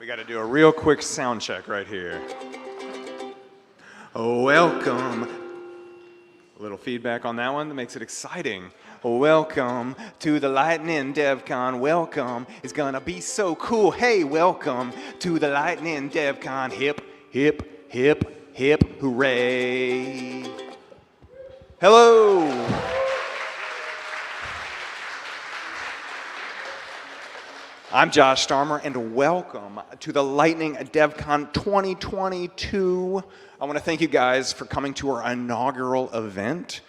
We got to do a real quick sound check right here. Welcome. A little feedback on that one that makes it exciting. Welcome to the Lightning DevCon. Welcome. It's gonna be so cool. Hey, welcome to the Lightning DevCon. Hip, hip, hip, hip, hooray. Hello. I'm Josh Starmer, and welcome to the Lightning DevCon 2022. I want to thank you guys for coming to our inaugural event.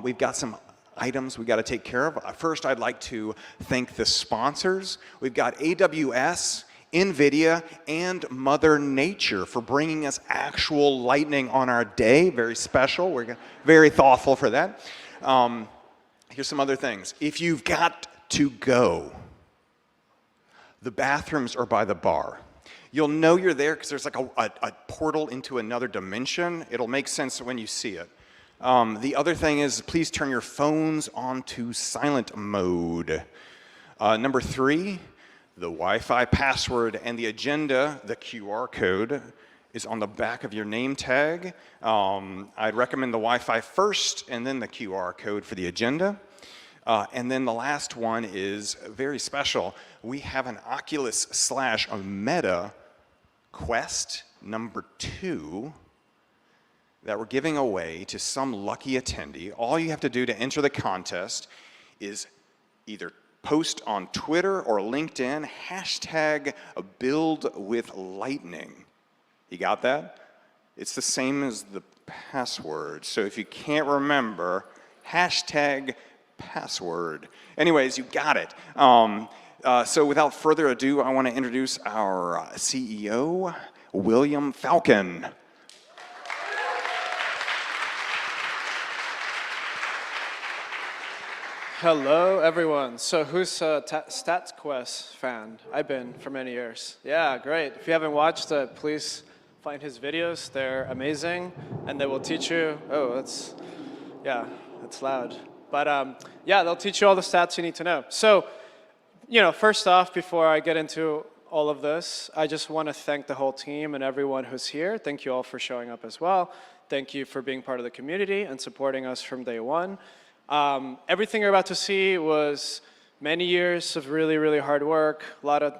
We've got some items we got to take care of. First, I'd like to thank the sponsors. We've got AWS, NVIDIA, and Mother Nature for bringing us actual lightning on our day. Very special. We're very thoughtful for that. Here's some other things. If you've got to go, the bathrooms are by the bar. You'll know you're there because there's like a portal into another dimension. It'll make sense when you see it. The other thing is, please turn your phones onto silent mode. Number 3, the Wi-Fi password and the agenda, the QR code, is on the back of your name tag. I'd recommend the Wi-Fi first and then the QR code for the agenda. And then the last one is very special. We have an Oculus/Meta Quest number 2 that we're giving away to some lucky attendee. All you have to do to enter the contest is either post on Twitter or LinkedIn, hashtag #BuildWithLightning. You got that? It's the same as the password. So if you can't remember, hashtag password. Anyways, you got it. So without further ado, I want to introduce our CEO, William Falcon. Hello, everyone. So who's a StatsQuest fan? I've been for many years. Yeah, great. If you haven't watched it, please find his videos. They're amazing, and they will teach you. Oh, that's loud. But yeah, they'll teach you all the stats you need to know. So, first off, before I get into all of this, I just want to thank the whole team and everyone who's here. Thank you all for showing up as well. Thank you for being part of the community and supporting us from day one. Everything you're about to see was many years of really, really hard work, a lot of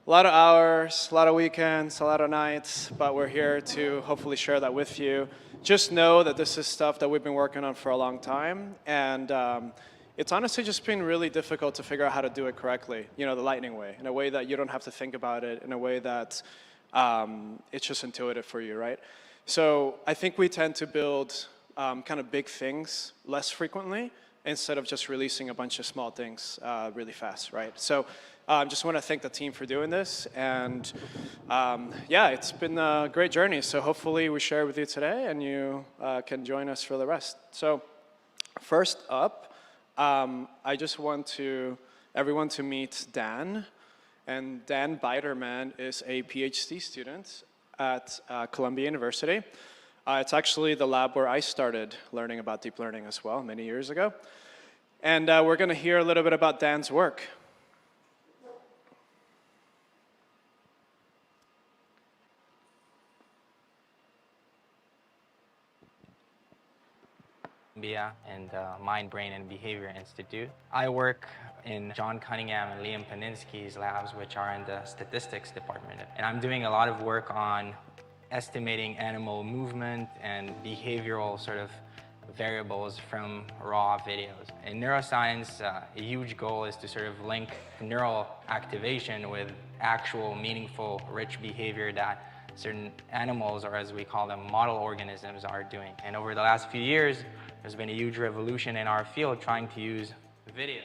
hours, a lot of weekends, a lot of nights, but we're here to hopefully share that with you. Just know that this is stuff that we've been working on for a long time, and it's honestly just been really difficult to figure out how to do it correctly, the Lightning way, in a way that you don't have to think about it, in a way that it's just intuitive for you, right? So I think we tend to build kind of big things less frequently instead of just releasing a bunch of small things really fast, right? So just want to thank the team for doing this, and yeah, it's been a great journey. So hopefully we share with you today, and you can join us for the rest. So first up, I just want everyone to meet Dan, and Dan Biderman is a PhD student at Columbia University. It's actually the lab where I started learning about deep learning as well, many years ago. And we're going to hear a little bit about Dan's work. And Mind, Brain, and Behavior Institute. I work in John Cunningham and Liam Paninsky's labs, which are in the statistics department. And I'm doing a lot of work on estimating animal movement and behavioral sort of variables from raw videos. In neuroscience, a huge goal is to sort of link neural activation with actual, meaningful, rich behavior that certain animals, or as we call them, model organisms, are doing. And over the last few years, there's been a huge revolution in our field trying to use video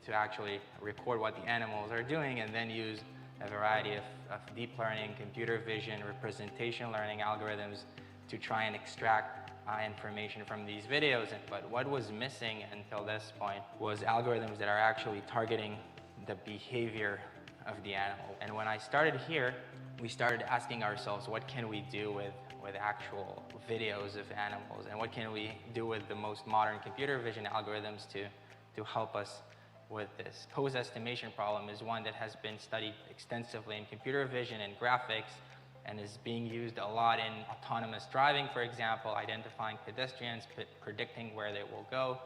to actually record what the animals are doing, and then use a variety of deep learning, computer vision, representation learning algorithms to try and extract information from these videos. But what was missing until this point was algorithms that are actually targeting the behavior of the animal. And when I started here, we started asking ourselves, what can we do with actual videos of animals, and what can we do with the most modern computer vision algorithms to help us with this pose estimation problem is one that has been studied extensively in computer vision and graphics and is being used a lot in autonomous driving, for example, identifying pedestrians, predicting where they will go.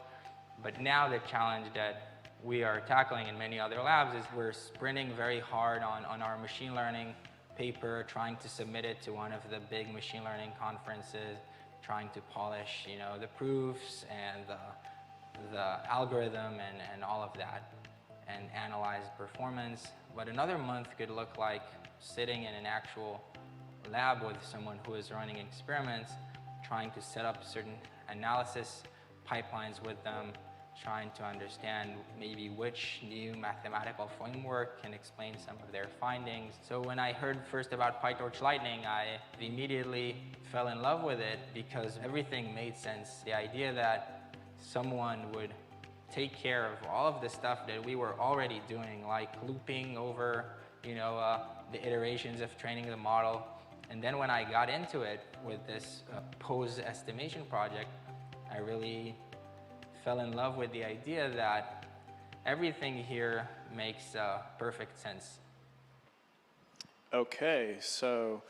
But now the challenge that we are tackling in many other labs is we're sprinting very hard on our machine learning paper, trying to submit it to one of the big machine learning conferences, trying to polish, the proofs and the algorithm and all of that, and analyze performance. But another month could look like sitting in an actual lab with someone who is running experiments, trying to set up certain analysis pipelines with them, trying to understand maybe which new mathematical framework can explain some of their findings. So when I heard first about PyTorch Lightning, I immediately fell in love with it because everything made sense. The idea that someone would take care of all of the stuff that we were already doing, like looping over, the iterations of training the model. And then when I got into it with this pose estimation project, I really fell in love with the idea that everything here makes perfect sense. Okay, so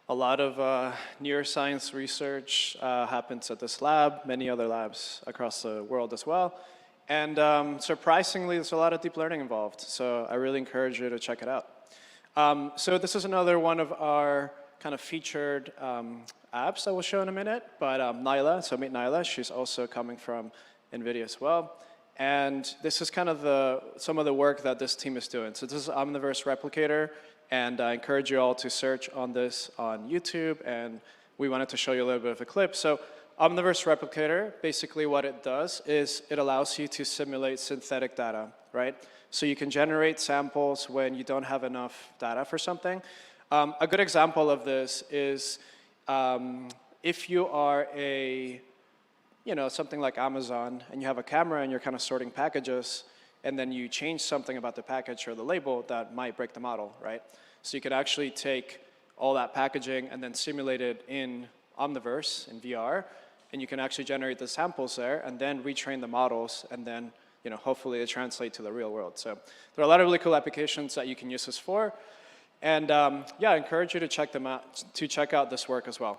a lot of neuroscience research happens at this lab, many other labs across the world as well. And surprisingly, there's a lot of deep learning involved. So I really encourage you to check it out. So this is another one of our kind of featured apps that we'll show in a minute. But Nyla, so meet Nyla, she's also coming from NVIDIA as well. And this is kind of some of the work that this team is doing. So this is Omniverse Replicator. And I encourage you all to search on this on YouTube. And we wanted to show you a little bit of a clip. So Omniverse Replicator, basically what it does is it allows you to simulate synthetic data, right? So you can generate samples when you don't have enough data for something. A good example of this is if you are something like Amazon and you have a camera and you're kind of sorting packages and then you change something about the package or the label that might break the model, right? So you could actually take all that packaging and then simulate it in Omniverse, in VR, and you can actually generate the samples there and then retrain the models and then hopefully they translate to the real world. So there are a lot of really cool applications that you can use this for. And yeah, I encourage you to check out this work as well.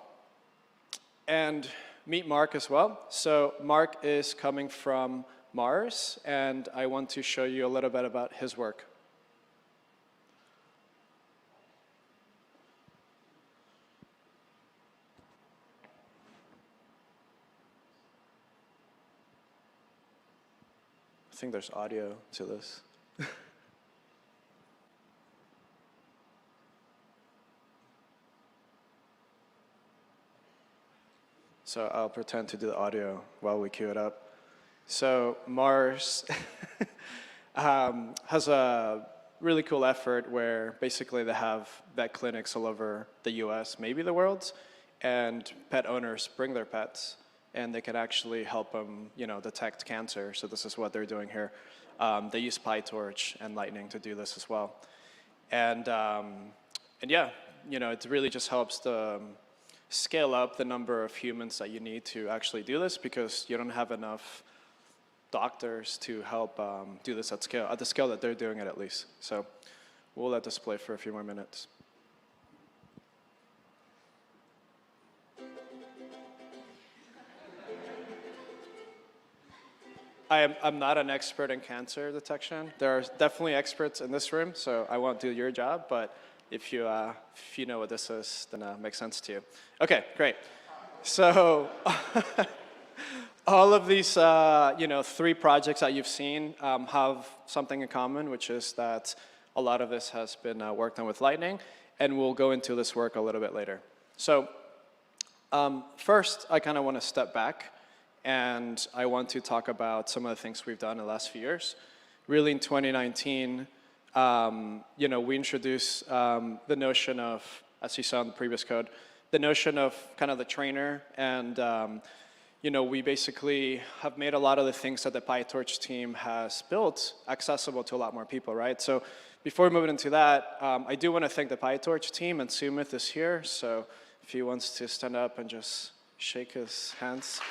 And meet Mark as well. So Mark is coming from Mars, and I want to show you a little bit about his work. I think there's audio to this. So I'll pretend to do the audio while we queue it up. So Mars has a really cool effort where basically they have vet clinics all over the US, maybe the world, and pet owners bring their pets and they can actually help them, detect cancer. So this is what they're doing here. They use PyTorch and Lightning to do this as well. And yeah, it really just helps the scale up the number of humans that you need to actually do this because you don't have enough doctors to help do this at the scale that they're doing it at least. So we'll let this play for a few more minutes. I'm not an expert in cancer detection. There are definitely experts in this room, so I won't do your job, but if you know what this is, then it makes sense to you. Okay, great. So all of these, 3 projects that you've seen have something in common, which is that a lot of this has been worked on with Lightning, and we'll go into this work a little bit later. So first, I kind of want to step back, and I want to talk about some of the things we've done in the last few years. Really, in 2019, we introduced the notion of, as you saw in the previous code, the notion of kind of the trainer. And, we basically have made a lot of the things that the PyTorch team has built accessible to a lot more people, right? So before moving into that, I do want to thank the PyTorch team, and Sumit is here. So if he wants to stand up and just shake his hands.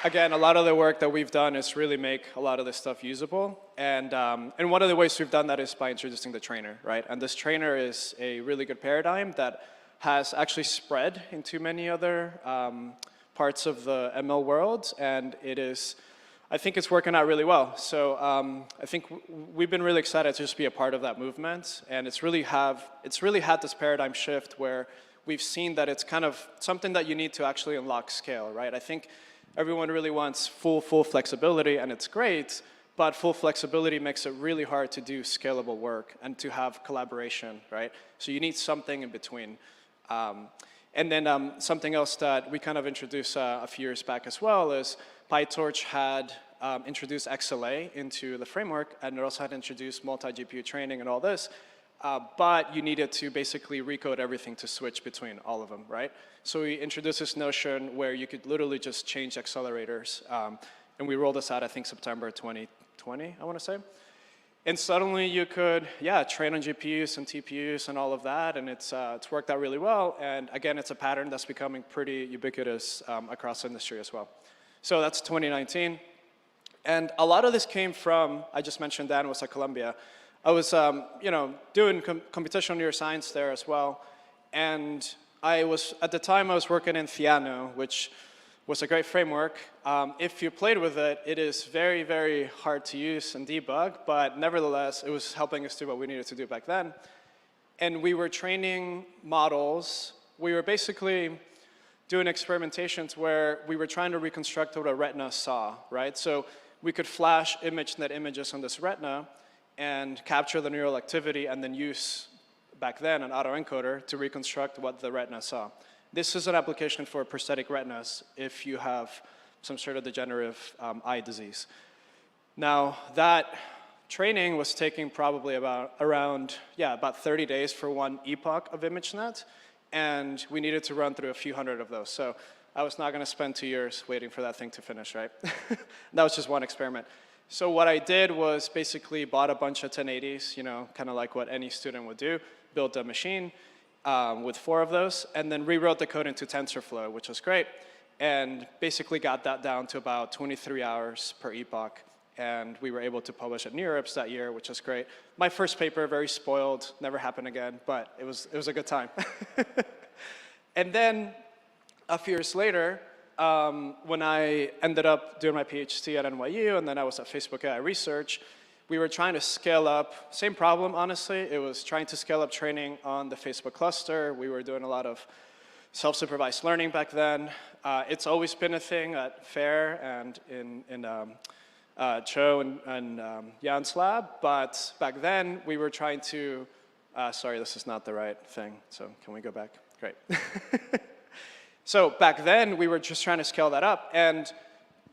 again, a lot of the work that we've done is really make a lot of this stuff usable. And one of the ways we've done that is by introducing the trainer, right? And this trainer is a really good paradigm that has actually spread into many other parts of the ML world. And I think it's working out really well. So I think we've been really excited to just be a part of that movement. And it's really had this paradigm shift where we've seen that it's kind of something that you need to actually unlock scale, right? I think everyone really wants full flexibility, and it's great, but full flexibility makes it really hard to do scalable work and to have collaboration, right? So you need something in between. And then something else that we kind of introduced a few years back as well is PyTorch had introduced XLA into the framework, and it also had introduced multi-GPU training and all this. But you needed to basically recode everything to switch between all of them, right? So we introduced this notion where you could literally just change accelerators. And we rolled this out, I think, September 2020, I want to say. And suddenly you could, train on GPUs and TPUs and all of that. And it's worked out really well. And again, it's a pattern that's becoming pretty ubiquitous across the industry as well. So that's 2019. And a lot of this came from, I just mentioned Dan was at Columbia. I was, doing computational neuroscience there as well, and at the time I was working in Theano, which was a great framework. If you played with it, it is very, very hard to use and debug, but nevertheless, it was helping us do what we needed to do back then. And we were training models. We were basically doing experimentations where we were trying to reconstruct what a retina saw, right? So we could flash ImageNet images on this retina and capture the neural activity and then use, back then, an autoencoder to reconstruct what the retina saw. This is an application for prosthetic retinas if you have some sort of degenerative eye disease. Now, that training was taking probably about 30 days for one epoch of ImageNet, and we needed to run through a few hundred of those. So I was not going to spend 2 years waiting for that thing to finish, right? That was just one experiment. So what I did was basically bought a bunch of 1080s, kind of like what any student would do, built a machine with 4 of those, and then rewrote the code into TensorFlow, which was great, and basically got that down to about 23 hours per epoch, and we were able to publish at NeurIPS that year, which was great. My first paper, very spoiled, never happened again, but it was a good time. And then a few years later, when I ended up doing my PhD at NYU, and then I was at Facebook AI Research, we were trying to scale up, same problem, honestly. It was trying to scale up training on the Facebook cluster. We were doing a lot of self-supervised learning back then. It's always been a thing at FAIR and in Cho and Jan's lab, but back then we were trying to, sorry, this is not the right thing, so can we go back? Great. So back then, we were just trying to scale that up, and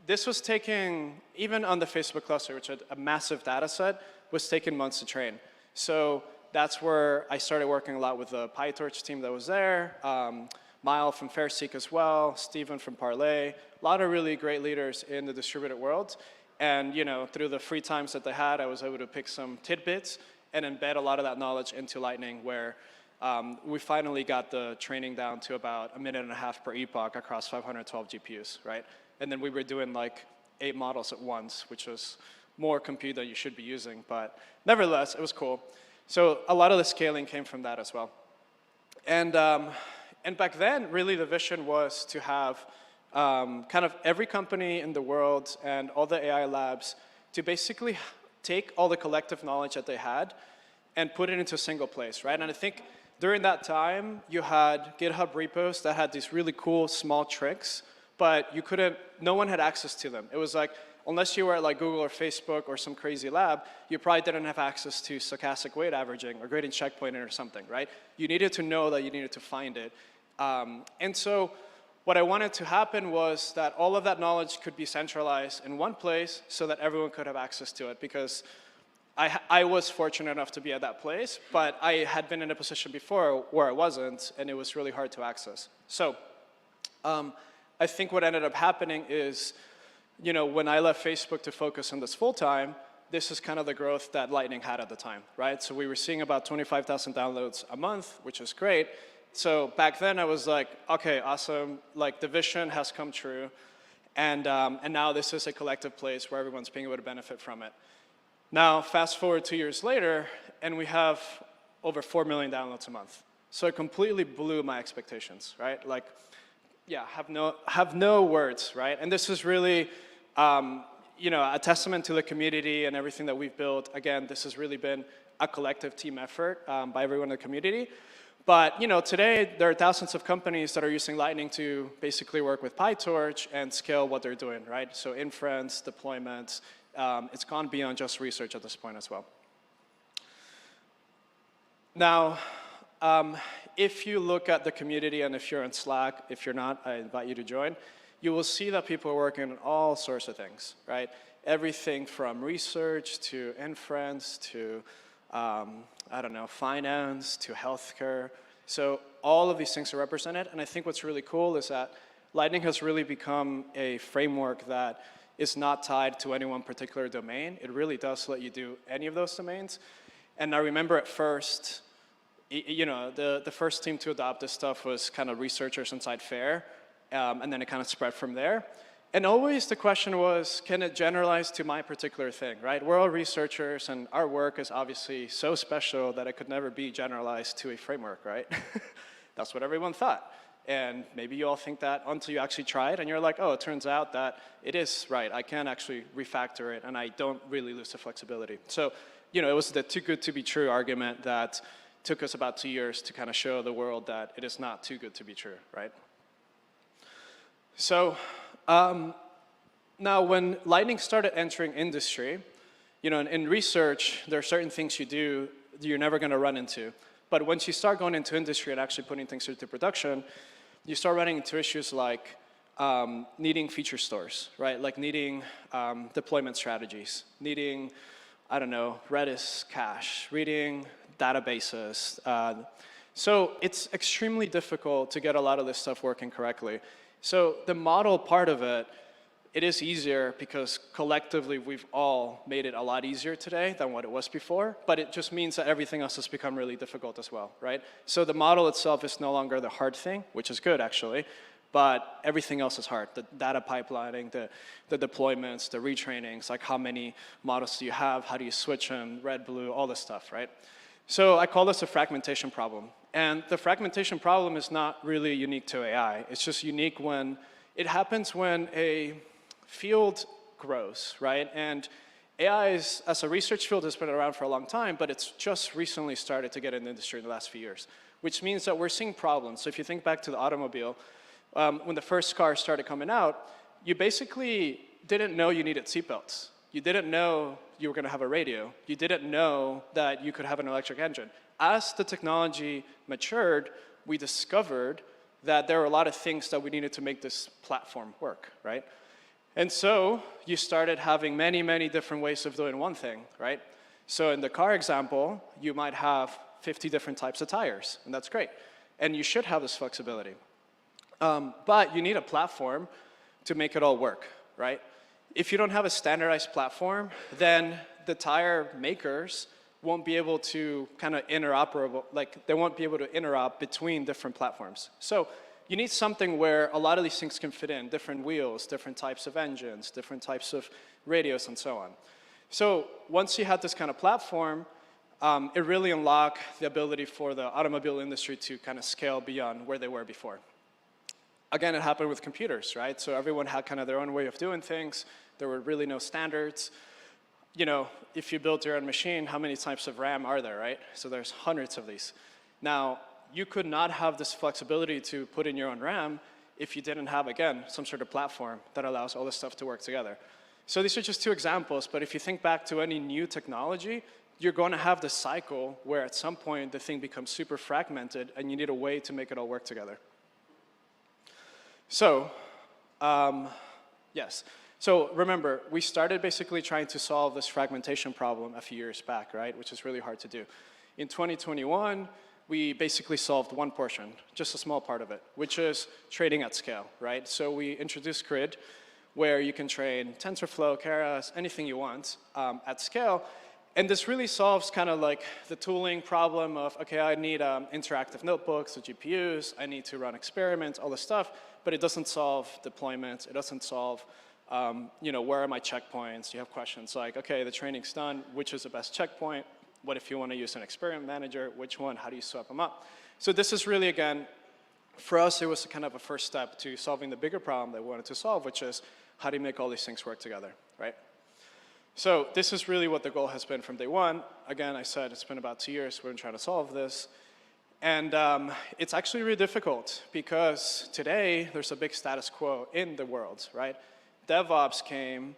this was taking, even on the Facebook cluster, which had a massive data set, was taking months to train. So that's where I started working a lot with the PyTorch team that was there, Mile from FairSeek as well, Steven from Parlay, a lot of really great leaders in the distributed world. And through the free times that they had, I was able to pick some tidbits and embed a lot of that knowledge into Lightning, where we finally got the training down to about 1.5 minutes per epoch across 512 GPUs, right? And then we were doing like 8 models at once, which was more compute than you should be using, but nevertheless, it was cool. So a lot of the scaling came from that as well. And back then, really the vision was to have kind of every company in the world and all the AI labs to basically take all the collective knowledge that they had and put it into a single place, right? And I think during that time, you had GitHub repos that had these really cool small tricks, but no one had access to them. It was like, unless you were at like Google or Facebook or some crazy lab, you probably didn't have access to stochastic weight averaging or gradient checkpointing or something, right? You needed to know that you needed to find it. And so what I wanted to happen was that all of that knowledge could be centralized in one place so that everyone could have access to it, because I was fortunate enough to be at that place, but I had been in a position before where I wasn't, and it was really hard to access. So I think what ended up happening is, when I left Facebook to focus on this full time, this is kind of the growth that Lightning had at the time, right? So we were seeing about 25,000 downloads a month, which is great. So back then I was like, okay, awesome, like the vision has come true. And now this is a collective place where everyone's being able to benefit from it. Now, fast forward 2 years later, and we have over 4 million downloads a month. So it completely blew my expectations, right? Like, yeah, have no words, right? And this is really, you know, a testament to the community and everything that we've built. Again, this has really been a collective team effort by everyone in the community. But, you know, today there are thousands of companies that are using Lightning to basically work with PyTorch and scale what they're doing, right? So inference, deployments, it's gone beyond just research at this point as well. Now, if you look at the community and if you're in Slack, if you're not, I invite you to join, you will see that people are working on all sorts of things, right? Everything from research to inference to I don't know, finance to healthcare. So all of these things are represented, and I think what's really cool is that Lightning has really become a framework that is not tied to any one particular domain. It really does let you do any of those domains. And I remember at first, you know, the first team to adopt this stuff was kind of researchers inside FAIR, and then it kind of spread from there. And always the question was, can it generalize to my particular thing, right? We're all researchers, and our work is obviously so special that it could never be generalized to a framework, right? That's what everyone thought. And maybe you all think that until you actually try it, and you're like, oh, it turns out that it is right. I can actually refactor it, and I don't really lose the flexibility. So, you know, it was the too good to be true argument that took us about 2 years to kind of show the world that it is not too good to be true, right? So, now when Lightning started entering industry, you know, in research, there are certain things you do that you're never going to run into. But once you start going into industry and actually putting things into production, you start running into issues like needing feature stores, right? Like needing deployment strategies, needing, I don't know, Redis cache, reading databases. So it's extremely difficult to get a lot of this stuff working correctly. So the model part of it, it is easier because collectively we've all made it a lot easier today than what it was before, but it just means that everything else has become really difficult as well, right? So the model itself is no longer the hard thing, which is good actually, but everything else is hard. The data pipelining, the deployments, the retrainings, like how many models do you have, how do you switch them, red, blue, all this stuff, right? So I call this a fragmentation problem. And the fragmentation problem is not really unique to AI. It's just unique when it happens when a field grows, right? And AI is, as a research field, has been around for a long time, but it's just recently started to get in the industry in the last few years, which means that we're seeing problems. So if you think back to the automobile, when the first cars started coming out, you basically didn't know you needed seatbelts. You didn't know you were going to have a radio. You didn't know that you could have an electric engine. As the technology matured, we discovered that there were a lot of things that we needed to make this platform work, right? And so you started having many, many different ways of doing one thing, right? So in the car example, you might have 50 different types of tires, and that's great. And you should have this flexibility. But you need a platform to make it all work, right? If you don't have a standardized platform, then the tire makers won't be able to kind of interoperable, like they won't be able to interop between different platforms. So you need something where a lot of these things can fit in, different wheels, different types of engines, different types of radios, and so on. So once you had this kind of platform, it really unlocked the ability for the automobile industry to kind of scale beyond where they were before. Again, it happened with computers, right? So everyone had kind of their own way of doing things. There were really no standards. You know, if you build your own machine, how many types of RAM are there, right? So there's hundreds of these. Now, you could not have this flexibility to put in your own RAM if you didn't have, again, some sort of platform that allows all this stuff to work together. So these are just two examples, but if you think back to any new technology, you're going to have this cycle where at some point the thing becomes super fragmented and you need a way to make it all work together. So, yes. So remember, we started basically trying to solve this fragmentation problem a few years back, right? Which is really hard to do. In 2021, we basically solved one portion, just a small part of it, which is trading at scale, right? So we introduced Grid, where you can train TensorFlow, Keras, anything you want at scale. And this really solves kind of like the tooling problem of, okay, I need interactive notebooks, the GPUs, I need to run experiments, all this stuff, but it doesn't solve deployments, it doesn't solve, where are my checkpoints? You have questions like, okay, the training's done, which is the best checkpoint? What if you want to use an experiment manager? Which one? How do you swap them up? So this is really, again, for us, it was kind of a first step to solving the bigger problem that we wanted to solve, which is how do you make all these things work together, right? So this is really what the goal has been from day one. Again, I said it's been about 2 years we've been trying to solve this. And it's actually really difficult because today there's a big status quo in the world, right? DevOps came,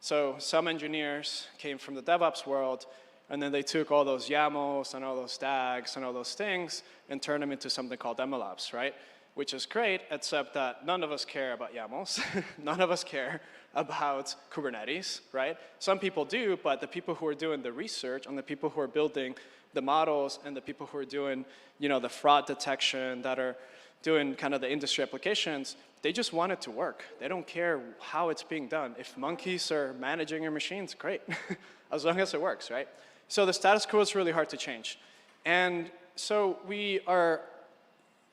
so some engineers came from the DevOps world, and then they took all those YAMLs and all those tags and all those things and turned them into something called MLOps, right? Which is great, except that none of us care about YAMLs. None of us care about Kubernetes, right? Some people do, but the people who are doing the research and the people who are building the models and the people who are doing, the fraud detection, that are doing kind of the industry applications, they just want it to work. They don't care how it's being done. If monkeys are managing your machines, great, as long as it works, right? So the status quo is really hard to change. And so we are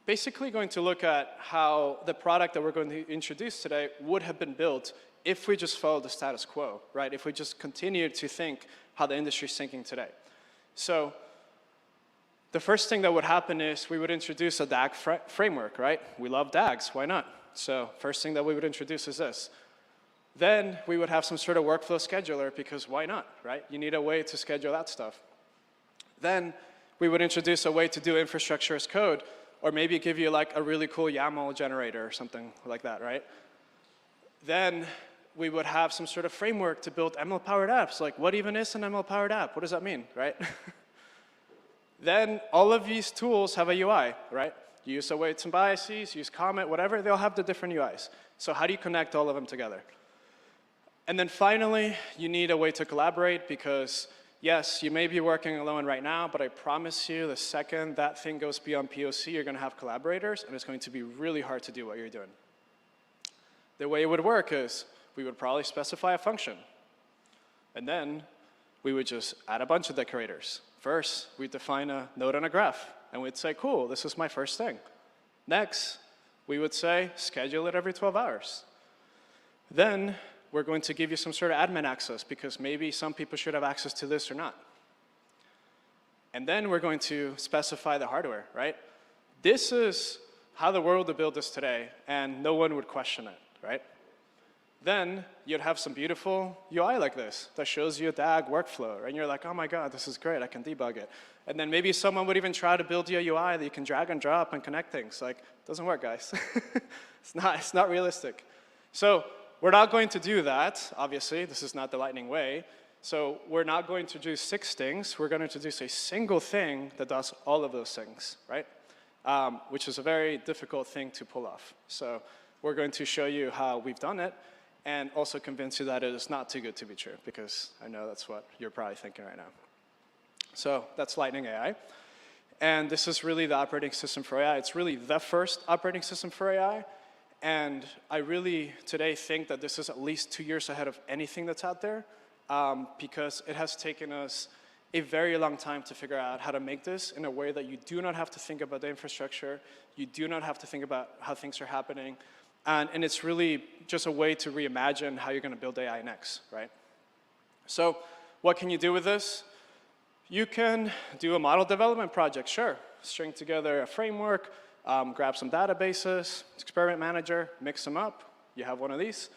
basically going to look at how the product that we're going to introduce today would have been built if we just followed the status quo, right? If we just continued to think how the industry is thinking today. So the first thing that would happen is we would introduce a DAG framework, right? We love DAGs, why not? So first thing that we would introduce is this. Then we would have some sort of workflow scheduler because why not, right? You need a way to schedule that stuff. Then we would introduce a way to do infrastructure as code, or maybe give you like a really cool YAML generator or something like that, right? Then we would have some sort of framework to build ML-powered apps. Like, what even is an ML-powered app? What does that mean, right? Then all of these tools have a UI, right? You use await some biases, use comment, whatever, they'll have the different UIs. So how do you connect all of them together? And then finally, you need a way to collaborate because yes, you may be working alone right now, but I promise you the second that thing goes beyond POC, you're going to have collaborators, and it's going to be really hard to do what you're doing. The way it would work is we would probably specify a function, and then we would just add a bunch of decorators. First, we'd define a node on a graph, and we'd say, cool, this is my first thing. Next, we would say, schedule it every 12 hours. Then, we're going to give you some sort of admin access because maybe some people should have access to this or not. And then we're going to specify the hardware, right? This is how the world would build this today, and no one would question it, right? Then you'd have some beautiful UI like this that shows you a DAG workflow, and you're like, oh my God, this is great, I can debug it. And then maybe someone would even try to build you a UI that you can drag and drop and connect things. Like, it doesn't work, guys. It's not realistic. So we're not going to do that, obviously. This is not the Lightning way. So we're not going to do 6 things. We're going to introduce a single thing that does all of those things, right? Which is a very difficult thing to pull off. So we're going to show you how we've done it and also convince you that it is not too good to be true, because I know that's what you're probably thinking right now. So that's Lightning AI. And this is really the operating system for AI. It's really the first operating system for AI. And I really today think that this is at least 2 years ahead of anything that's out there because it has taken us a very long time to figure out how to make this in a way that you do not have to think about the infrastructure, you do not have to think about how things are happening, and it's really just a way to reimagine how you're going to build AI next, right? So what can you do with this? You can do a model development project, sure. String together a framework, grab some databases, experiment manager, mix them up, you have one of these.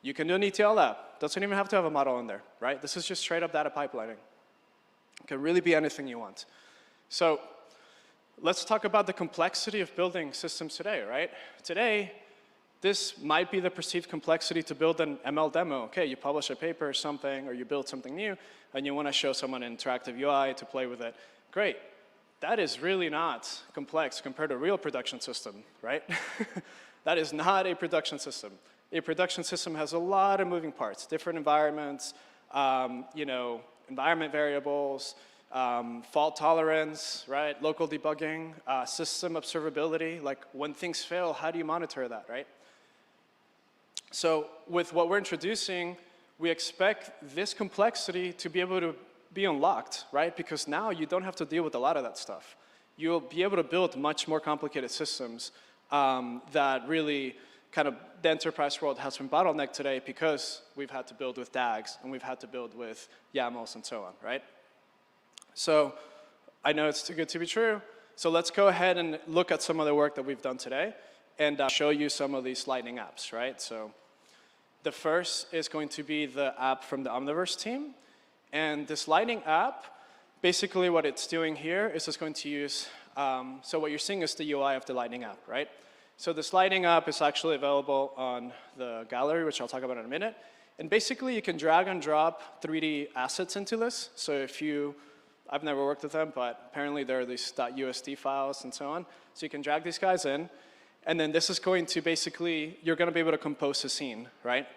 You can do an ETL lab. Doesn't even have to have a model in there, right? This is just straight up data pipelining. It can really be anything you want. So let's talk about the complexity of building systems today, right? Today, this might be the perceived complexity to build an ML demo. Okay, you publish a paper or something, or you build something new, and you want to show someone an interactive UI to play with it. Great. That is really not complex compared to a real production system, right? That is not a production system. A production system has a lot of moving parts, different environments, environment variables, fault tolerance, right? Local debugging, system observability. Like when things fail, how do you monitor that, right? So with what we're introducing, we expect this complexity to be able to be unlocked, right? Because now you don't have to deal with a lot of that stuff. You'll be able to build much more complicated systems that really kind of the enterprise world has been bottlenecked today because we've had to build with DAGs and we've had to build with YAMLs and so on, right? So I know it's too good to be true. So let's go ahead and look at some of the work that we've done today and show you some of these Lightning apps, right? So the first is going to be the app from the Omniverse team. And this Lightning app, basically what it's doing here is it's going to use, so what you're seeing is the UI of the Lightning app, right? So this Lightning app is actually available on the gallery, which I'll talk about in a minute. And basically, you can drag and drop 3D assets into this. So if you, I've never worked with them, but apparently there are these .usd files and so on. So you can drag these guys in. And then this is going to basically, you're going to be able to compose a scene, right?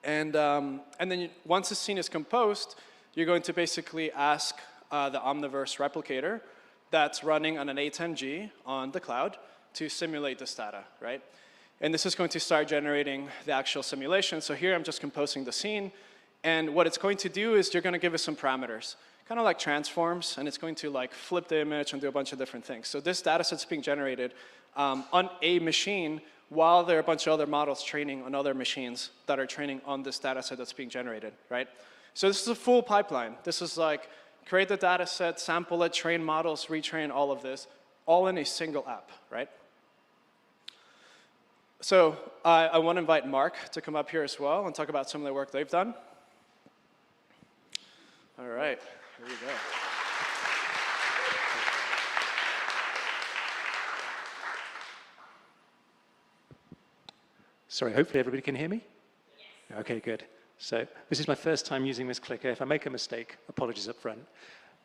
And then once the scene is composed, you're going to basically ask the Omniverse replicator that's running on an A10G on the cloud to simulate this data, right? And this is going to start generating the actual simulation. So here I'm just composing the scene. And what it's going to do is you're going to give it some parameters, kind of like transforms, and it's going to like flip the image and do a bunch of different things. So this data set's being generated on a machine while there are a bunch of other models training on other machines that are training on this data set that's being generated, right? So this is a full pipeline. This is like create the data set, sample it, train models, retrain all of this, all in a single app, right? So I want to invite Mark to come up here as well and talk about some of the work they've done. All right, here we go. Sorry, hopefully everybody can hear me? Yes. Okay, good. So this is my first time using this clicker. If I make a mistake, apologies up front.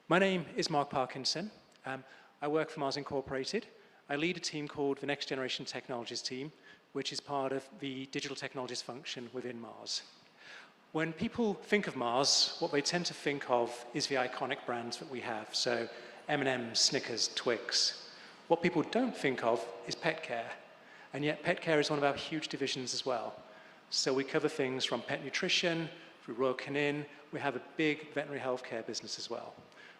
My name is Mark Parkinson. I work for Mars Incorporated. I lead a team called the Next Generation Technologies team, which is part of the digital technologies function within Mars. When people think of Mars, what they tend to think of is the iconic brands that we have. So M&M's, Snickers, Twix. What people don't think of is pet care. And yet pet care is one of our huge divisions as well. So we cover things from pet nutrition, through Royal Canin. We have a big veterinary healthcare business as well.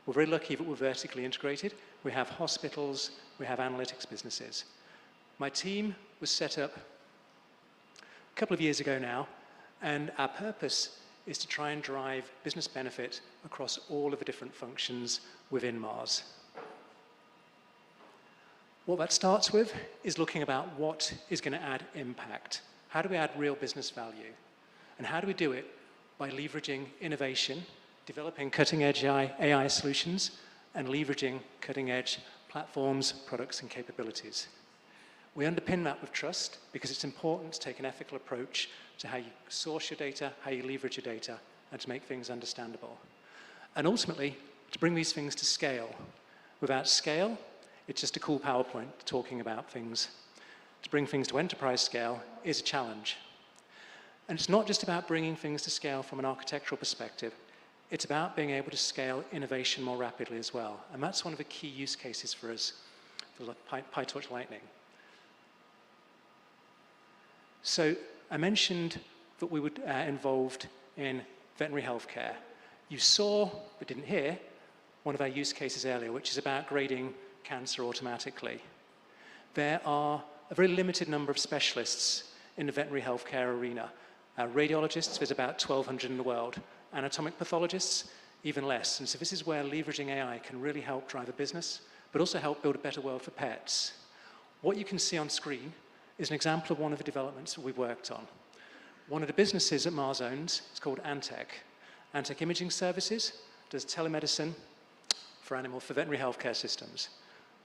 We're very lucky that we're vertically integrated. We have hospitals, we have analytics businesses. My team was set up a couple of years ago now, and our purpose is to try and drive business benefit across all of the different functions within Mars. What that starts with is looking about what is going to add impact. How do we add real business value? And how do we do it? By leveraging innovation, developing cutting-edge AI solutions, and leveraging cutting-edge platforms, products, and capabilities. We underpin that with trust because it's important to take an ethical approach to how you source your data, how you leverage your data, and to make things understandable. And ultimately, to bring these things to scale. Without scale, it's just a cool PowerPoint talking about things. To bring things to enterprise scale is a challenge. And it's not just about bringing things to scale from an architectural perspective. It's about being able to scale innovation more rapidly as well. And that's one of the key use cases for us, for PyTorch Lightning. So I mentioned that we were involved in veterinary healthcare. You saw, but didn't hear, one of our use cases earlier, which is about grading cancer automatically. There are a very limited number of specialists in the veterinary healthcare arena. Radiologists, there's about 1,200 in the world. Anatomic pathologists, even less. And so this is where leveraging AI can really help drive a business, but also help build a better world for pets. What you can see on screen is an example of one of the developments that we've worked on. One of the businesses that Mars owns is called Antec. Antec Imaging Services does telemedicine for veterinary healthcare systems.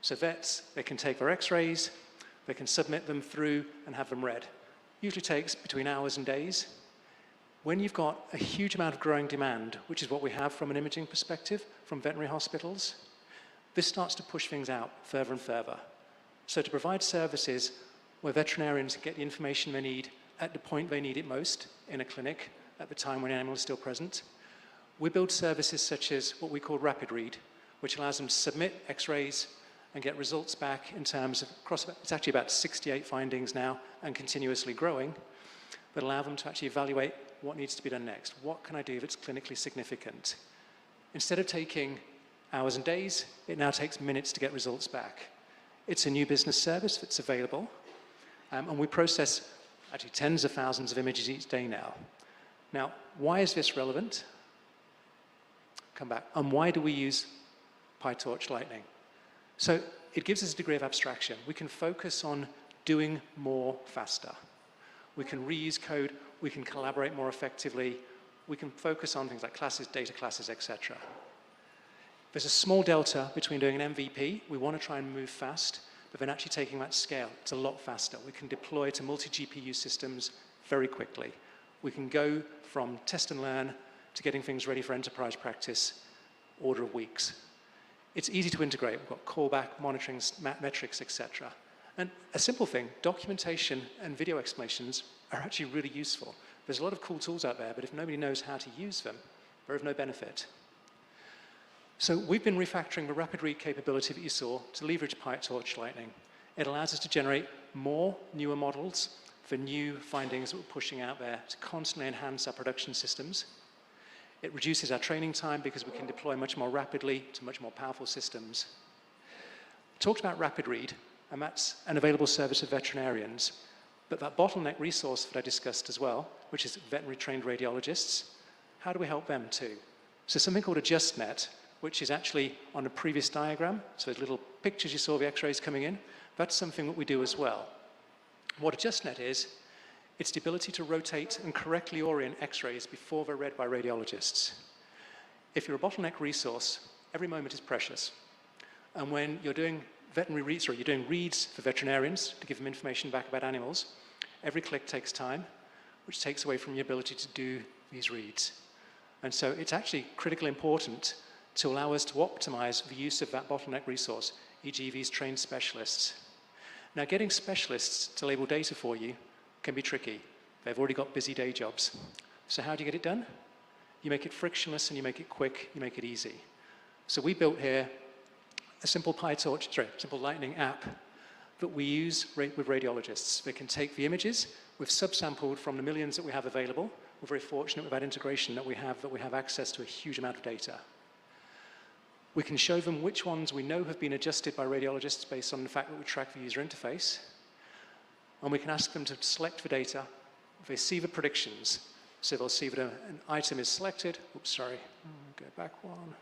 So vets, they can take their x-rays, they can submit them through and have them read. Usually takes between hours and days. When you've got a huge amount of growing demand, which is what we have from an imaging perspective from veterinary hospitals, this starts to push things out further and further. So to provide services where veterinarians get the information they need at the point they need it most in a clinic at the time when an animal is still present, we build services such as what we call Rapid Read, which allows them to submit x-rays and get results back in terms of, it's actually about 68 findings now and continuously growing, that allow them to actually evaluate what needs to be done next. What can I do that's clinically significant? Instead of taking hours and days, it now takes minutes to get results back. It's a new business service that's available, and we process actually tens of thousands of images each day now. Now, why is this relevant? Come back. And why do we use PyTorch Lightning? So it gives us a degree of abstraction. We can focus on doing more faster. We can reuse code. We can collaborate more effectively. We can focus on things like classes, data classes, etc. There's a small delta between doing an MVP. We want to try and move fast, but then actually taking that scale, it's a lot faster. We can deploy to multi-GPU systems very quickly. We can go from test and learn to getting things ready for enterprise practice, order of weeks. It's easy to integrate. We've got callback, monitoring, metrics, etc. And a simple thing, documentation and video explanations are actually really useful. There's a lot of cool tools out there, but if nobody knows how to use them, they're of no benefit. So we've been refactoring the rapid read capability that you saw to leverage PyTorch Lightning. It allows us to generate more newer models for new findings that we're pushing out there to constantly enhance our production systems. It reduces our training time because we can deploy much more rapidly to much more powerful systems. Talked about rapid read, and that's an available service for veterinarians. But that bottleneck resource that I discussed as well, which is veterinary trained radiologists, how do we help them too? So something called a JustNet, which is actually on a previous diagram. So those little pictures you saw of the x-rays coming in, that's something that we do as well. What a JustNet is, it's the ability to rotate and correctly orient x-rays before they're read by radiologists. If you're a bottleneck resource, every moment is precious. And when you're doing veterinary reads, or you're doing reads for veterinarians to give them information back about animals, every click takes time, which takes away from your ability to do these reads. And so it's actually critically important to allow us to optimize the use of that bottleneck resource, e.g. these trained specialists. Now, getting specialists to label data for you can be tricky. They've already got busy day jobs. So how do you get it done? You make it frictionless and you make it quick, you make it easy. So we built here a simple simple Lightning app that we use with radiologists. They can take the images, we've subsampled from the millions that we have available. We're very fortunate with that integration that we have access to a huge amount of data. We can show them which ones we know have been adjusted by radiologists based on the fact that we track the user interface. And we can ask them to select the data. They see the predictions. So they'll see that an item is selected. Oops, sorry. Go back one.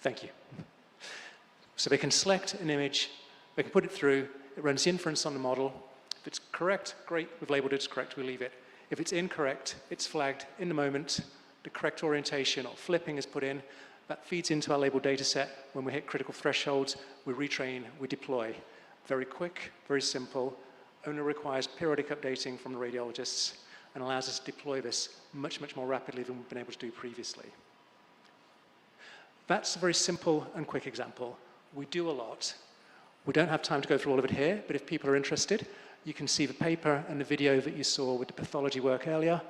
Thank you. So they can select an image. They can put it through. It runs the inference on the model. If it's correct, great. We've labeled it as correct. We leave it. If it's incorrect, it's flagged in the moment. The correct orientation or flipping is put in. That feeds into our labeled data set. When we hit critical thresholds, we retrain, we deploy. Very quick, very simple, only requires periodic updating from the radiologists and allows us to deploy this much, much more rapidly than we've been able to do previously. That's a very simple and quick example. We do a lot. We don't have time to go through all of it here, but if people are interested, you can see the paper and the video that you saw with the pathology work earlier.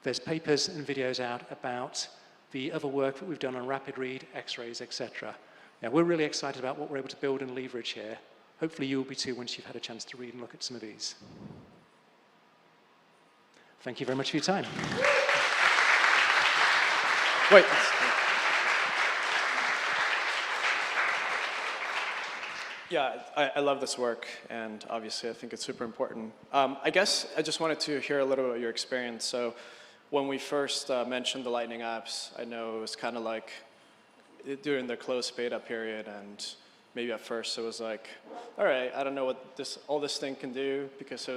There's papers and videos out about the other work that we've done on rapid read, x-rays, etc. Yeah, we're really excited about what we're able to build and leverage here. Hopefully you will be too once you've had a chance to read and look at some of these. Thank you very much for your time. Wait. Yeah, I love this work, and obviously I think it's super important. I guess I just wanted to hear a little about your experience. So when we first mentioned the Lightning apps, I know it was kind of like during the closed beta period, and maybe at first it was like, all right, I don't know what all this thing can do, because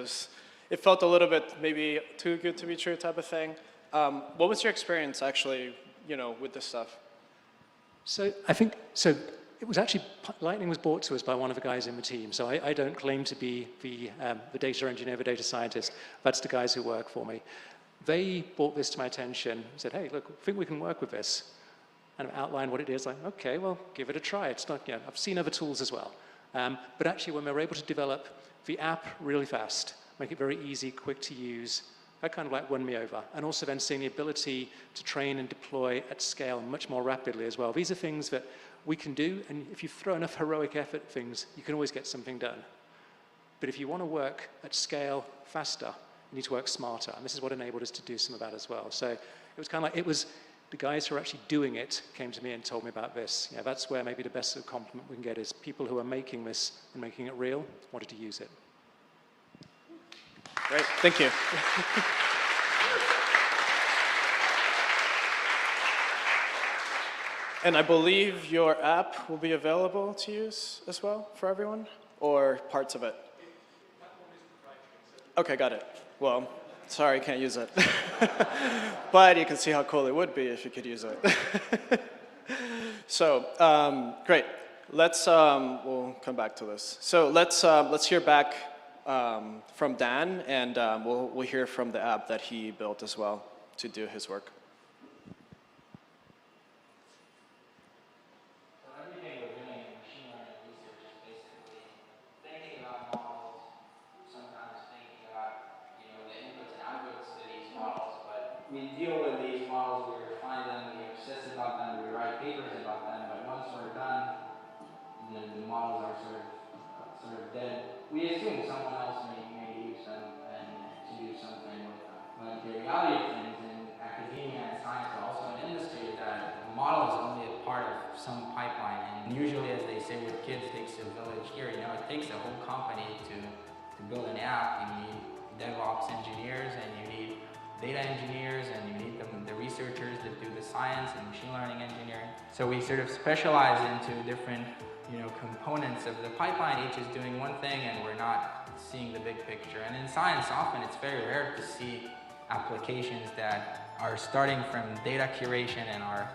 it felt a little bit maybe too good to be true type of thing. What was your experience actually, with this stuff? So it was actually, Lightning was brought to us by one of the guys in the team. So I don't claim to be the data engineer, the data scientist. That's the guys who work for me. They brought this to my attention and said, hey, look, I think we can work with this. And outlined what it is, like, okay, well, give it a try. It's not, I've seen other tools as well. But actually, when we were able to develop the app really fast, make it very easy, quick to use, that kind of like won me over. And also then seeing the ability to train and deploy at scale much more rapidly as well. These are things that we can do, and if you throw enough heroic effort at things, you can always get something done. But if you want to work at scale faster, You need to work smarter. And this is what enabled us to do some of that as well. So it was kind of like, it was the guys who are actually doing it came to me and told me about this. Yeah, that's where maybe the best sort of compliment we can get is people who are making this and making it real wanted to use it. Great, thank you. And I believe your app will be available to use as well for everyone, or parts of it? Okay, got it. Well, sorry, can't use it. But you can see how cool it would be if you could use it. So, great. Let's, we'll come back to this. So let's hear back from Dan, and we'll hear from the app that he built as well to do his work. We deal with these models, we refine them, we obsess about them, we write papers about them, but once we're done, then the models are sort of dead. We assume someone else may use them and to do something with them. But the reality of things in academia and science, but also in industry, is that the model is only a part of some pipeline. And usually, as they say with kids, it takes a village here. You know, it takes a whole company to build an app. You need DevOps engineers, and you need data engineers, and you need the researchers that do the science and machine learning engineering. So we sort of specialize into different, components of the pipeline. Each is doing one thing, and we're not seeing the big picture. And in science, often it's very rare to see applications that are starting from data curation and are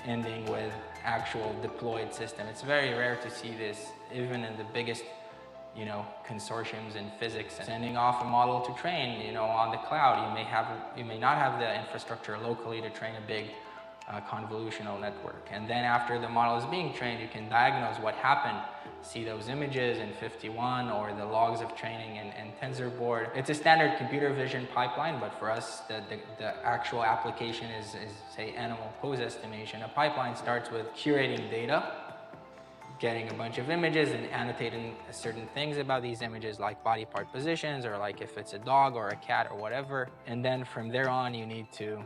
ending with actual deployed system. It's very rare to see this, even in the biggest consortiums in physics. Sending off a model to train, on the cloud. You may not have the infrastructure locally to train a big convolutional network. And then after the model is being trained, you can diagnose what happened, see those images in 51 or the logs of training in TensorBoard. It's a standard computer vision pipeline, but for us, the actual application is, say, animal pose estimation. A pipeline starts with curating data, getting a bunch of images and annotating certain things about these images, like body part positions, or like if it's a dog or a cat or whatever. And then from there on, you need to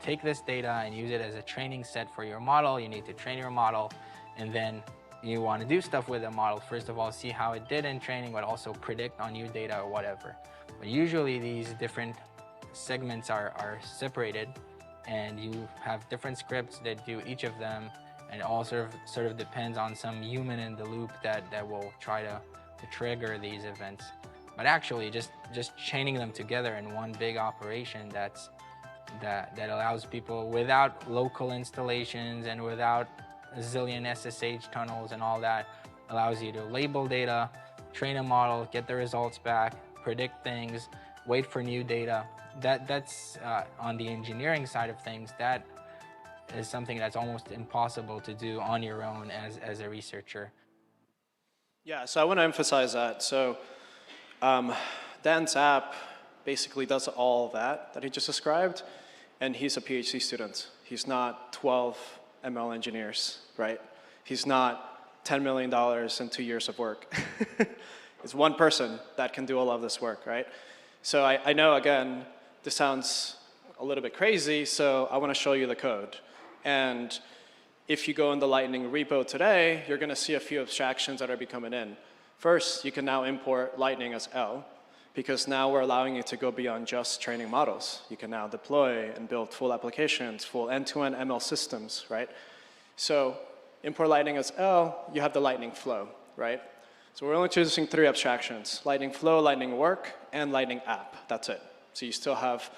take this data and use it as a training set for your model. You need to train your model, and then you want to do stuff with the model. First of all, see how it did in training, but also predict on new data or whatever. But usually these different segments are separated, and you have different scripts that do each of them. And it all sort of depends on some human in the loop that will try to trigger these events. But actually, just chaining them together in one big operation that allows people, without local installations and without a zillion SSH tunnels and all that, allows you to label data, train a model, get the results back, predict things, wait for new data. That's on the engineering side of things. That is something that's almost impossible to do on your own as a researcher. Yeah, so I want to emphasize that. So Dan's app basically does all that he just described, and he's a PhD student. He's not 12 ML engineers, right? He's not $10 million and 2 years of work. It's one person that can do all of this work, right? So I know, again, this sounds a little bit crazy, so I want to show you the code. And if you go in the Lightning repo today, you're going to see a few abstractions that are coming in. First, you can now import Lightning as L, because now we're allowing you to go beyond just training models. You can now deploy and build full applications, full end-to-end ML systems, right? So import Lightning as L, you have the Lightning flow, right? So we're only introducing 3 abstractions: Lightning flow, Lightning work, and Lightning app. That's it. So you still have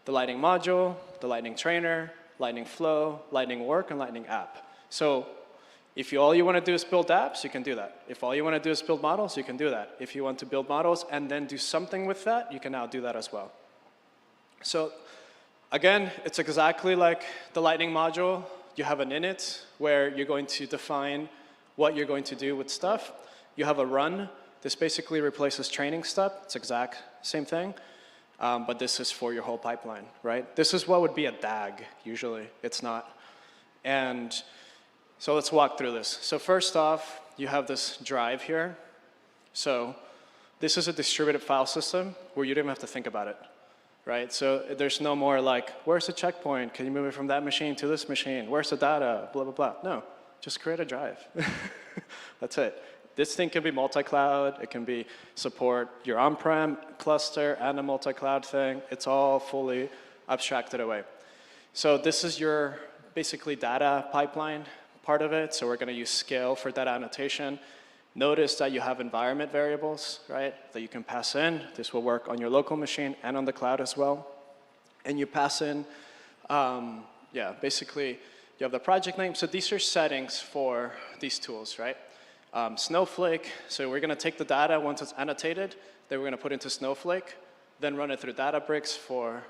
the Lightning module, the Lightning trainer, Lightning flow, Lightning work, and Lightning app. So if all you want to do is build apps, you can do that. If all you want to do is build models, you can do that. If you want to build models and then do something with that, you can now do that as well. So again, it's exactly like the Lightning module. You have an init where you're going to define what you're going to do with stuff. You have a run. This basically replaces training step. It's exact same thing. But this is for your whole pipeline, right? This is what would be a DAG, usually. It's not. And so let's walk through this. So first off, you have this drive here. So This is a distributed file system where you don't even have to think about it, right? So there's no more like, where's the checkpoint? Can you move it from that machine to this machine? Where's the data? Blah, blah, blah. No, just create a drive. That's it. This thing can be multi-cloud. It can be support your on-prem cluster and a multi-cloud thing. It's all fully abstracted away. So this is your basically data pipeline part of it. So we're going to use scale for data annotation. Notice that you have environment variables, right, that you can pass in. This will work on your local machine and on the cloud as well. And you pass in, basically you have the project name. So these are settings for these tools, right? Snowflake, so we're going to take the data once it's annotated, then we're going to put into Snowflake, then run it through Databricks for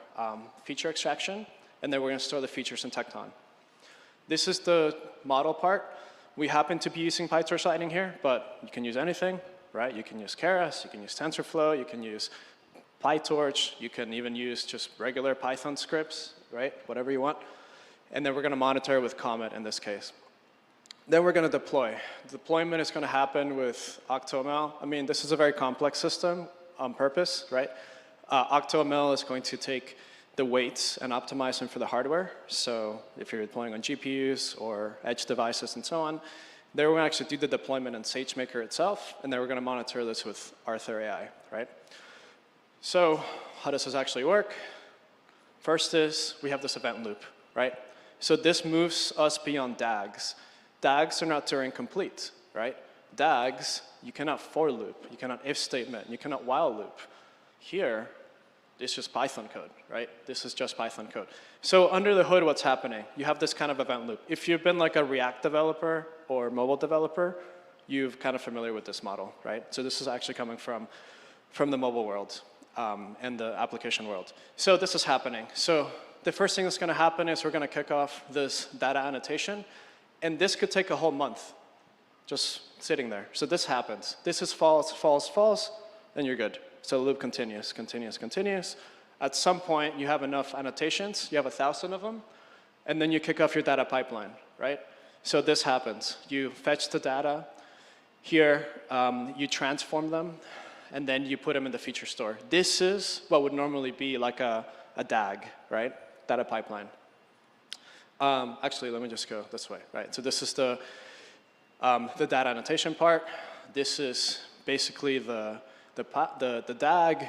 feature extraction, and then we're going to store the features in Chaton. This is the model part. We happen to be using PyTorch Lightning here, but you can use anything, right? You can use Keras, you can use TensorFlow, you can use PyTorch, you can even use just regular Python scripts, right? Whatever you want. And then we're going to monitor with Comet in this case. Then we're going to deploy. Deployment is going to happen with OctoML. I mean, this is a very complex system on purpose, right? OctoML is going to take the weights and optimize them for the hardware. So if you're deploying on GPUs or edge devices and so on, then we're going to actually do the deployment in SageMaker itself, and then we're going to monitor this with Arthur AI, right? So how does this actually work? First is we have this event loop, right? So this moves us beyond DAGs. DAGs are not Turing complete, right? DAGs, you cannot for loop, you cannot if statement, you cannot while loop. Here, it's just Python code, right? This is just Python code. So under the hood, what's happening? You have this kind of event loop. If you've been like a React developer or mobile developer, you're kind of familiar with this model, right? So this is actually coming from the mobile world and the application world. So this is happening. So the first thing that's going to happen is we're going to kick off this data annotation. And this could take a whole month just sitting there. So this happens. This is false, false, false, and you're good. So the loop continues, continues, continues. At some point, you have enough annotations. You have 1,000 of them. And then you kick off your data pipeline, right? So this happens. You fetch the data. Here, you transform them. And then you put them in the feature store. This is what would normally be like a DAG, right? Data pipeline. Actually, let me just go this way, right? So this is the data annotation part. This is basically the DAG.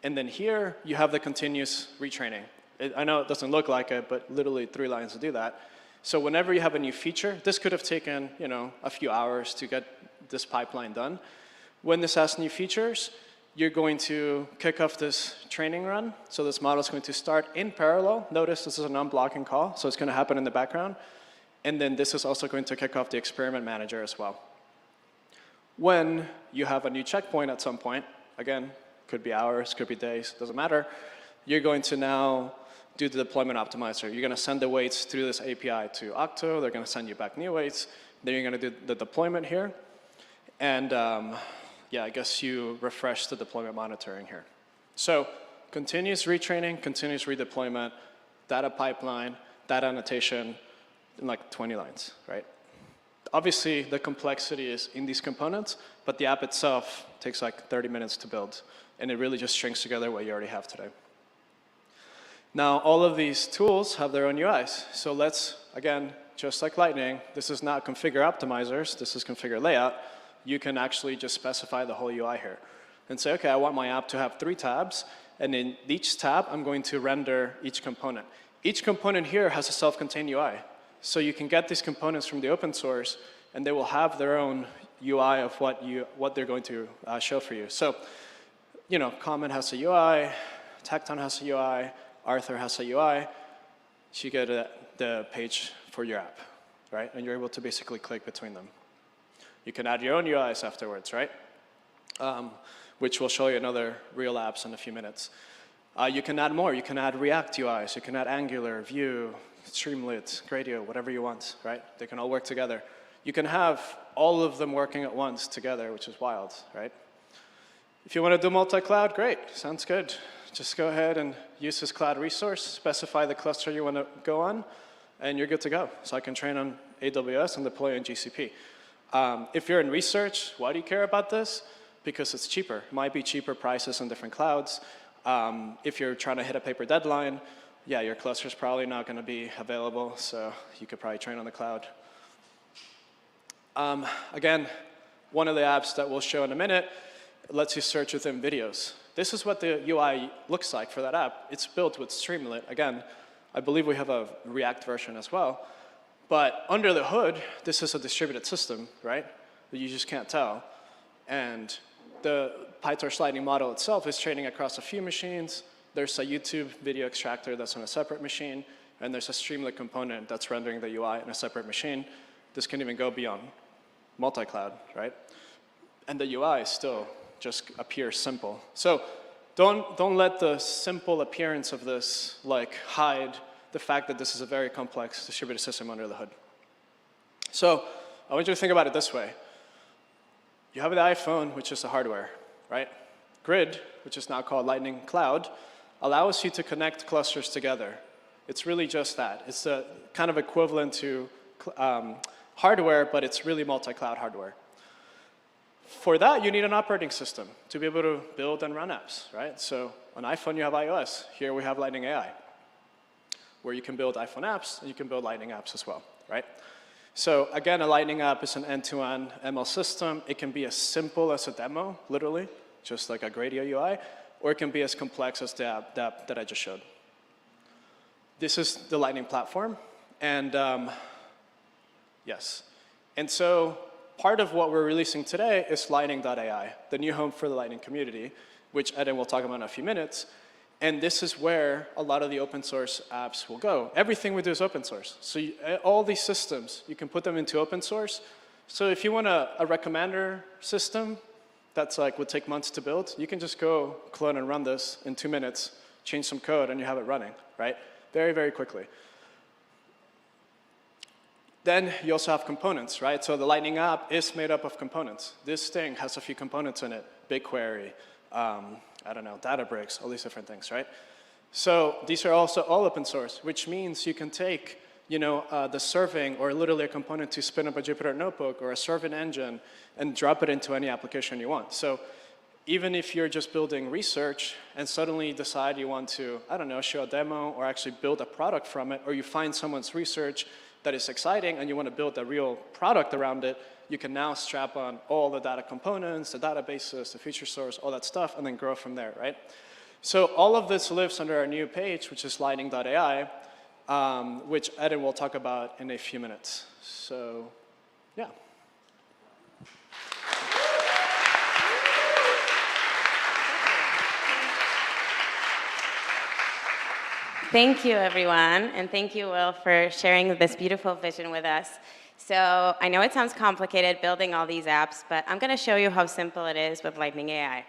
And then here, you have the continuous retraining. I know it doesn't look like it, but literally 3 lines to do that. So whenever you have a new feature, this could have taken, a few hours to get this pipeline done. When this has new features, you're going to kick off this training run. So this model is going to start in parallel. Notice this is a non-blocking call, so it's going to happen in the background. And then this is also going to kick off the experiment manager as well. When you have a new checkpoint at some point, again, could be hours, could be days, doesn't matter, you're going to now do the deployment optimizer. You're going to send the weights through this API to Octo. They're going to send you back new weights. Then you're going to do the deployment here. And yeah, I guess you refresh the deployment monitoring here. So continuous retraining, continuous redeployment, data pipeline, data annotation in like 20 lines, right? Obviously, the complexity is in these components, but the app itself takes like 30 minutes to build, and it really just strings together what you already have today. Now, all of these tools have their own UIs. So let's, again, just like Lightning, this is not configure optimizers, this is configure layout. You can actually just specify the whole UI here and say, okay, I want my app to have 3 tabs, and in each tab, I'm going to render each component. Each component here has a self-contained UI. So you can get these components from the open source, and they will have their own UI of what they're going to show for you. So, Comet has a UI, Chaton has a UI, Arthur has a UI. So you get the page for your app, right? And you're able to basically click between them. You can add your own UIs afterwards, right? Which will show you another real apps in a few minutes. You can add more. You can add React UIs. You can add Angular, Vue, Streamlit, Gradio, whatever you want, right? They can all work together. You can have all of them working at once together, which is wild, right? If you want to do multi-cloud, great. Sounds good. Just go ahead and use this cloud resource, specify the cluster you want to go on, and you're good to go. So I can train on AWS and deploy on GCP. If you're in research, why do you care about this? because it's cheaper. It might be cheaper prices on different clouds. If you're trying to hit a paper deadline, yeah, your cluster's probably not going to be available, so you could probably train on the cloud. Again, one of the apps that we'll show in a minute lets you search within videos. This is what the UI looks like for that app. It's built with Streamlit. Again, I believe we have a React version as well. But under the hood, this is a distributed system, right? That you just can't tell. And the PyTorch Lightning model itself is training across a few machines. There's a YouTube video extractor that's on a separate machine. And there's a Streamlit component that's rendering the UI on a separate machine. This can even go beyond multi-cloud, right? And the UI still just appears simple. So don't let the simple appearance of this like hide the fact that this is a very complex distributed system under the hood. So I want you to think about it this way. You have the iPhone, which is the hardware, right? Grid, which is now called Lightning Cloud, allows you to connect clusters together. It's really just that. It's a kind of equivalent to hardware, but it's really multi-cloud hardware. For that, you need an operating system to be able to build and run apps, right? So on iPhone, you have iOS. Here we have Lightning AI, where you can build iPhone apps, and you can build Lightning apps as well, right? So again, a Lightning app is an end-to-end ML system. It can be as simple as a demo, literally, just like a Gradio UI, or it can be as complex as the app that I just showed. This is the Lightning platform, and yes. And so part of what we're releasing today is Lightning.ai, the new home for the Lightning community, which Eden will talk about in a few minutes. And this is where a lot of the open source apps will go. Everything we do is open source. So all these systems, you can put them into open source. So if you want a recommender system that's like would take months to build, you can just go clone and run this in 2 minutes, change some code, and you have it running, right? Very, very quickly. Then you also have components, right? So the Lightning app is made up of components. This thing has a few components in it, BigQuery, I don't know, Databricks, all these different things, right? So these are also all open source, which means you can take, you know, the serving or literally a component to spin up a Jupyter notebook or a serving engine and drop it into any application you want. So even if you're just building research and suddenly decide you want to, I don't know, show a demo or actually build a product from it, or you find someone's research that is exciting and you want to build a real product around it, you can now strap on all the data components, the databases, the feature source, all that stuff, and then grow from there, right? So all of this lives under our new page, which is Lightning.ai, which Eden will talk about in a few minutes. So, yeah. Thank you, everyone, and thank you, Will, for sharing this beautiful vision with us. So I know it sounds complicated building all these apps, but I'm going to show you how simple it is with Lightning AI.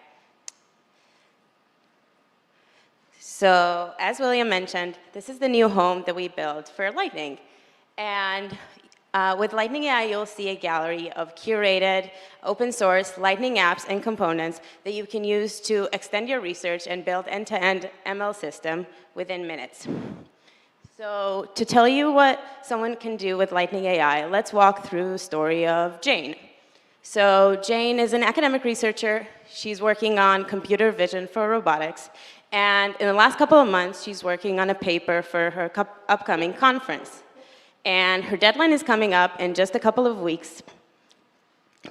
So as William mentioned, this is the new home that we built for Lightning. And with Lightning AI, you'll see a gallery of curated, open source Lightning apps and components that you can use to extend your research and build end-to-end ML system within minutes. So to tell you what someone can do with Lightning AI, let's walk through the story of Jane. So Jane is an academic researcher. She's working on computer vision for robotics. And in the last couple of months, she's working on a paper for her upcoming conference. And her deadline is coming up in just a couple of weeks.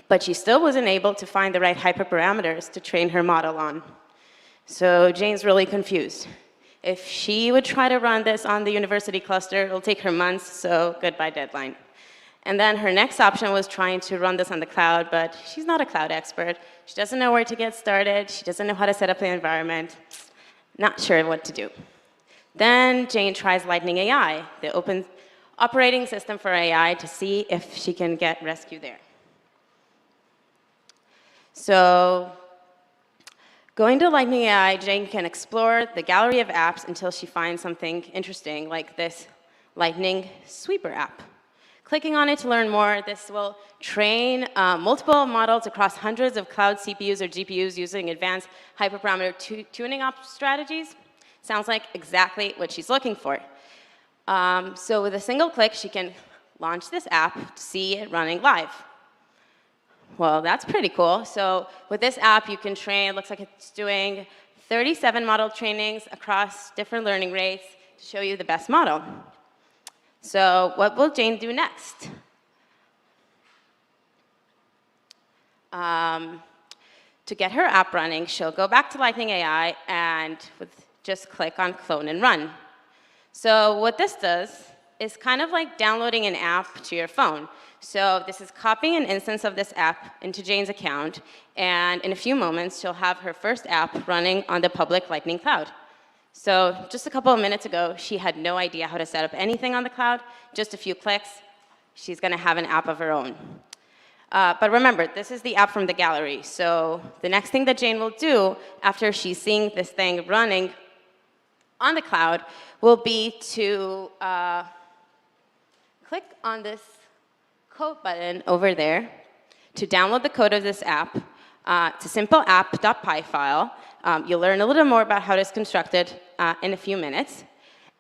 But she still wasn't able to find the right hyperparameters to train her model on. So Jane's really confused. If she would try to run this on the university cluster, it'll take her months, so goodbye deadline. And then her next option was trying to run this on the cloud, but she's not a cloud expert. She doesn't know where to get started. She doesn't know how to set up the environment. Not sure what to do. Then Jane tries Lightning AI, the open operating system for AI, to see if she can get rescue there. So going to Lightning AI, Jane can explore the gallery of apps until she finds something interesting, like this Lightning Sweeper app. Clicking on it to learn more, this will train multiple models across hundreds of cloud CPUs or GPUs using advanced hyperparameter tuning up strategies. Sounds like exactly what she's looking for. So with a single click, she can launch this app to see it running live. Well, that's pretty cool. So with this app, you can train, it looks like it's doing 37 model trainings across different learning rates to show you the best model. So what will Jane do next? To get her app running, she'll go back to Lightning AI and just click on clone and run. So what this does is kind of like downloading an app to your phone. So this is copying an instance of this app into Jane's account, and in a few moments, she'll have her first app running on the public Lightning Cloud. So just a couple of minutes ago, she had no idea how to set up anything on the cloud. Just a few clicks, she's going to have an app of her own. But remember, this is the app from the gallery. So the next thing that Jane will do after she's seeing this thing running on the cloud will be to click on this code button over there to download the code of this app. It's a simple app.py file. You'll learn a little more about how it's constructed in a few minutes.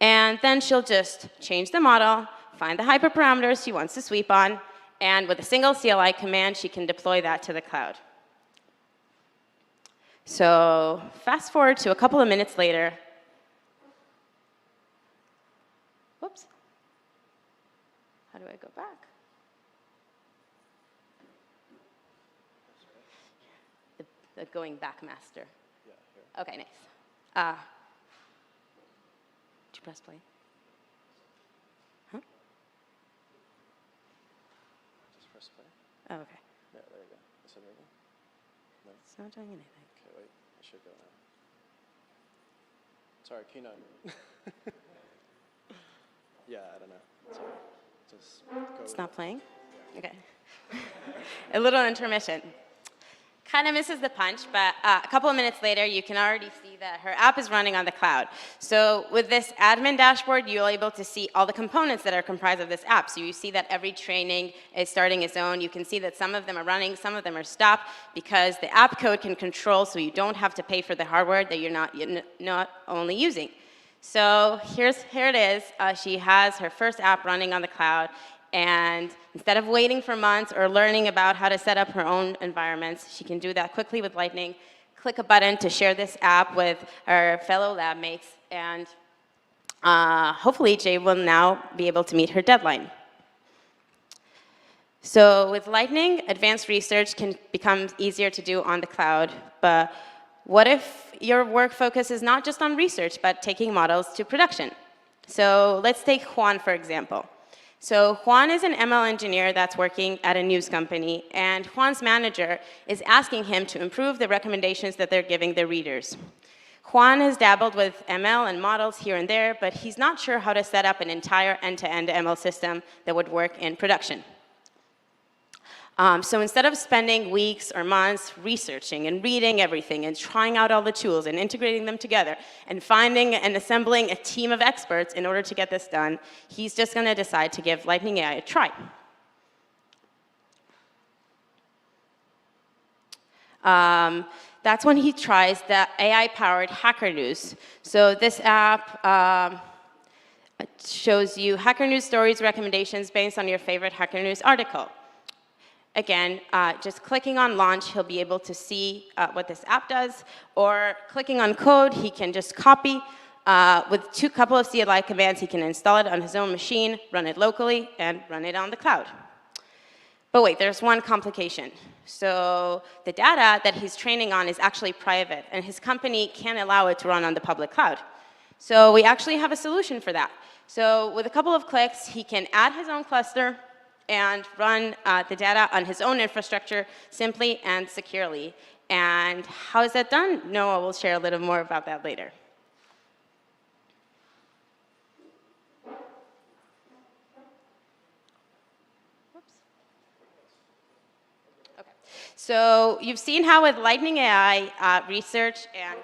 And then she'll just change the model, find the hyperparameters she wants to sweep on, and with a single CLI command, she can deploy that to the cloud. So fast forward to a couple of minutes later. Whoops. How do I go back? The going back master. Yeah, here. OK, nice. Did you press play? Huh? Just press play. Oh, OK. Yeah, there you go. Is it moving? No? It's not doing anything. OK, wait. I should go now. Sorry, Keynote. Yeah, I don't know. Sorry. Just go. It's not playing? OK. A little intermission. Kind of misses the punch, but a couple of minutes later, you can already see that her app is running on the cloud. So with this admin dashboard, you're able to see all the components that are comprised of this app. So you see that every training is starting its own. You can see that some of them are running, some of them are stopped, because the app code can control so you don't have to pay for the hardware that you're not only using. So here it is. She has her first app running on the cloud. And instead of waiting for months or learning about how to set up her own environments, she can do that quickly with Lightning, click a button to share this app with her fellow lab mates, and hopefully Jay will now be able to meet her deadline. So with Lightning, advanced research can become easier to do on the cloud, but what if your work focus is not just on research, but taking models to production? So let's take Juan, for example. So Juan is an ML engineer that's working at a news company, and Juan's manager is asking him to improve the recommendations that they're giving their readers. Juan has dabbled with ML and models here and there, but he's not sure how to set up an entire end-to-end ML system that would work in production. So instead of spending weeks or months researching and reading everything and trying out all the tools and integrating them together and finding and assembling a team of experts in order to get this done, he's just going to decide to give Lightning AI a try. That's when he tries the AI-powered Hacker News. So this app shows you Hacker News stories recommendations based on your favorite Hacker News article. Again, just clicking on launch, he'll be able to see what this app does, or clicking on code, he can just copy. With a couple of CLI commands, he can install it on his own machine, run it locally, and run it on the cloud. But wait, there's one complication. So the data that he's training on is actually private, and his company can't allow it to run on the public cloud. So we actually have a solution for that. So with a couple of clicks, he can add his own cluster and run the data on his own infrastructure simply and securely. And how is that done? Noha will share a little more about that later. Whoops. OK. So you've seen how with Lightning AI research and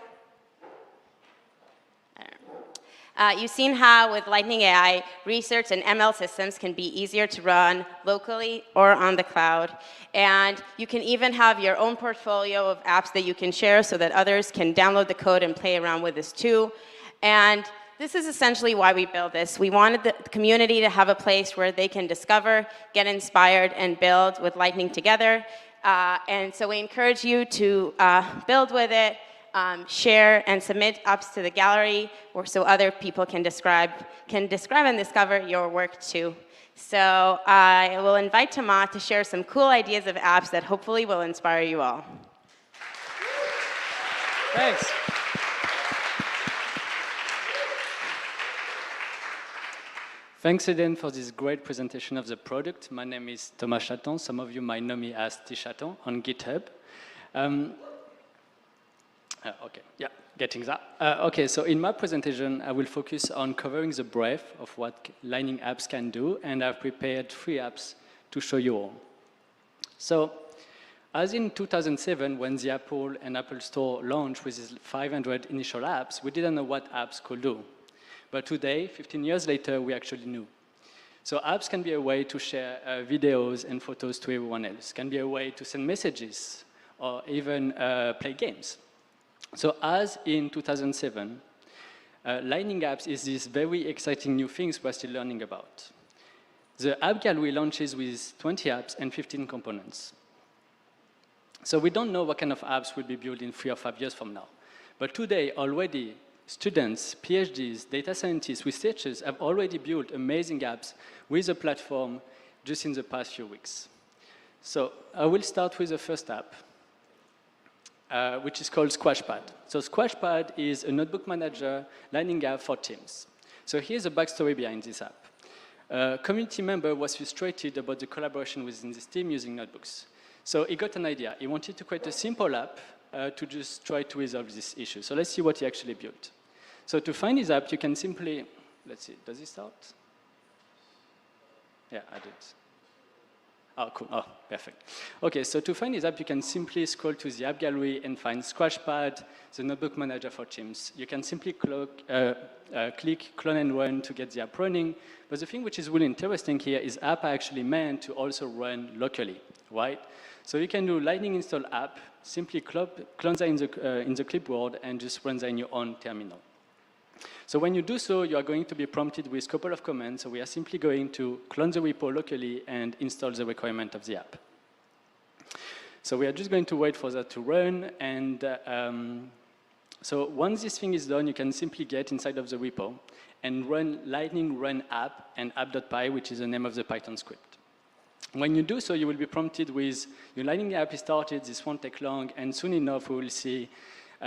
you've seen how with Lightning AI, research and ML systems can be easier to run locally or on the cloud. And you can even have your own portfolio of apps that you can share so that others can download the code and play around with this too. And this is essentially why we built this. We wanted the community to have a place where they can discover, get inspired, and build with Lightning together. And so we encourage you to build with it, share, and submit apps to the gallery so other people can describe and discover your work too. So I will invite Thomas to share some cool ideas of apps that hopefully will inspire you all. Thanks. Thanks, Eden, for this great presentation of the product. My name is Thomas Chaton. Some of you might know me as T Chaton on GitHub. Okay, yeah, getting that. Okay, so in my presentation, I will focus on covering the breadth of what Lightning apps can do, and I've prepared 3 apps to show you all. So, as in 2007, when the Apple and Apple Store launched with its 500 initial apps, we didn't know what apps could do. But today, 15 years later, we actually knew. So apps can be a way to share videos and photos to everyone else, can be a way to send messages, or even play games. So as in 2007, Lightning Apps is this very exciting new things we're still learning about. The app gallery launches with 20 apps and 15 components. So we don't know what kind of apps will be built in 3 or 5 years from now. But today, already, students, PhDs, data scientists, researchers have already built amazing apps with the platform just in the past few weeks. So I will start with the first app, which is called Squashpad. So Squashpad is a notebook manager Lightning app for teams. So here's the backstory behind this app. A community member was frustrated about the collaboration within this team using notebooks. So he got an idea. He wanted to create a simple app to just try to resolve this issue. So let's see what he actually built. So to find his app, you can simply, let's see, does it start? Yeah, I did. Oh, cool. Oh, perfect. Okay, so to find his app, you can simply scroll to the app gallery and find Squashpad, the notebook manager for Teams. You can simply click clone and run to get the app running. But the thing which is really interesting here is apps are actually meant to also run locally, right? So you can do Lightning install app, simply clone that in the clipboard and just run that in your own terminal. So when you do so, you are going to be prompted with a couple of commands. So we are simply going to clone the repo locally and install the requirement of the app. So we are just going to wait for that to run. And so once this thing is done, you can simply get inside of the repo and run Lightning run app and app.py, which is the name of the Python script. When you do so, you will be prompted with your Lightning app is started, this won't take long, and soon enough we will see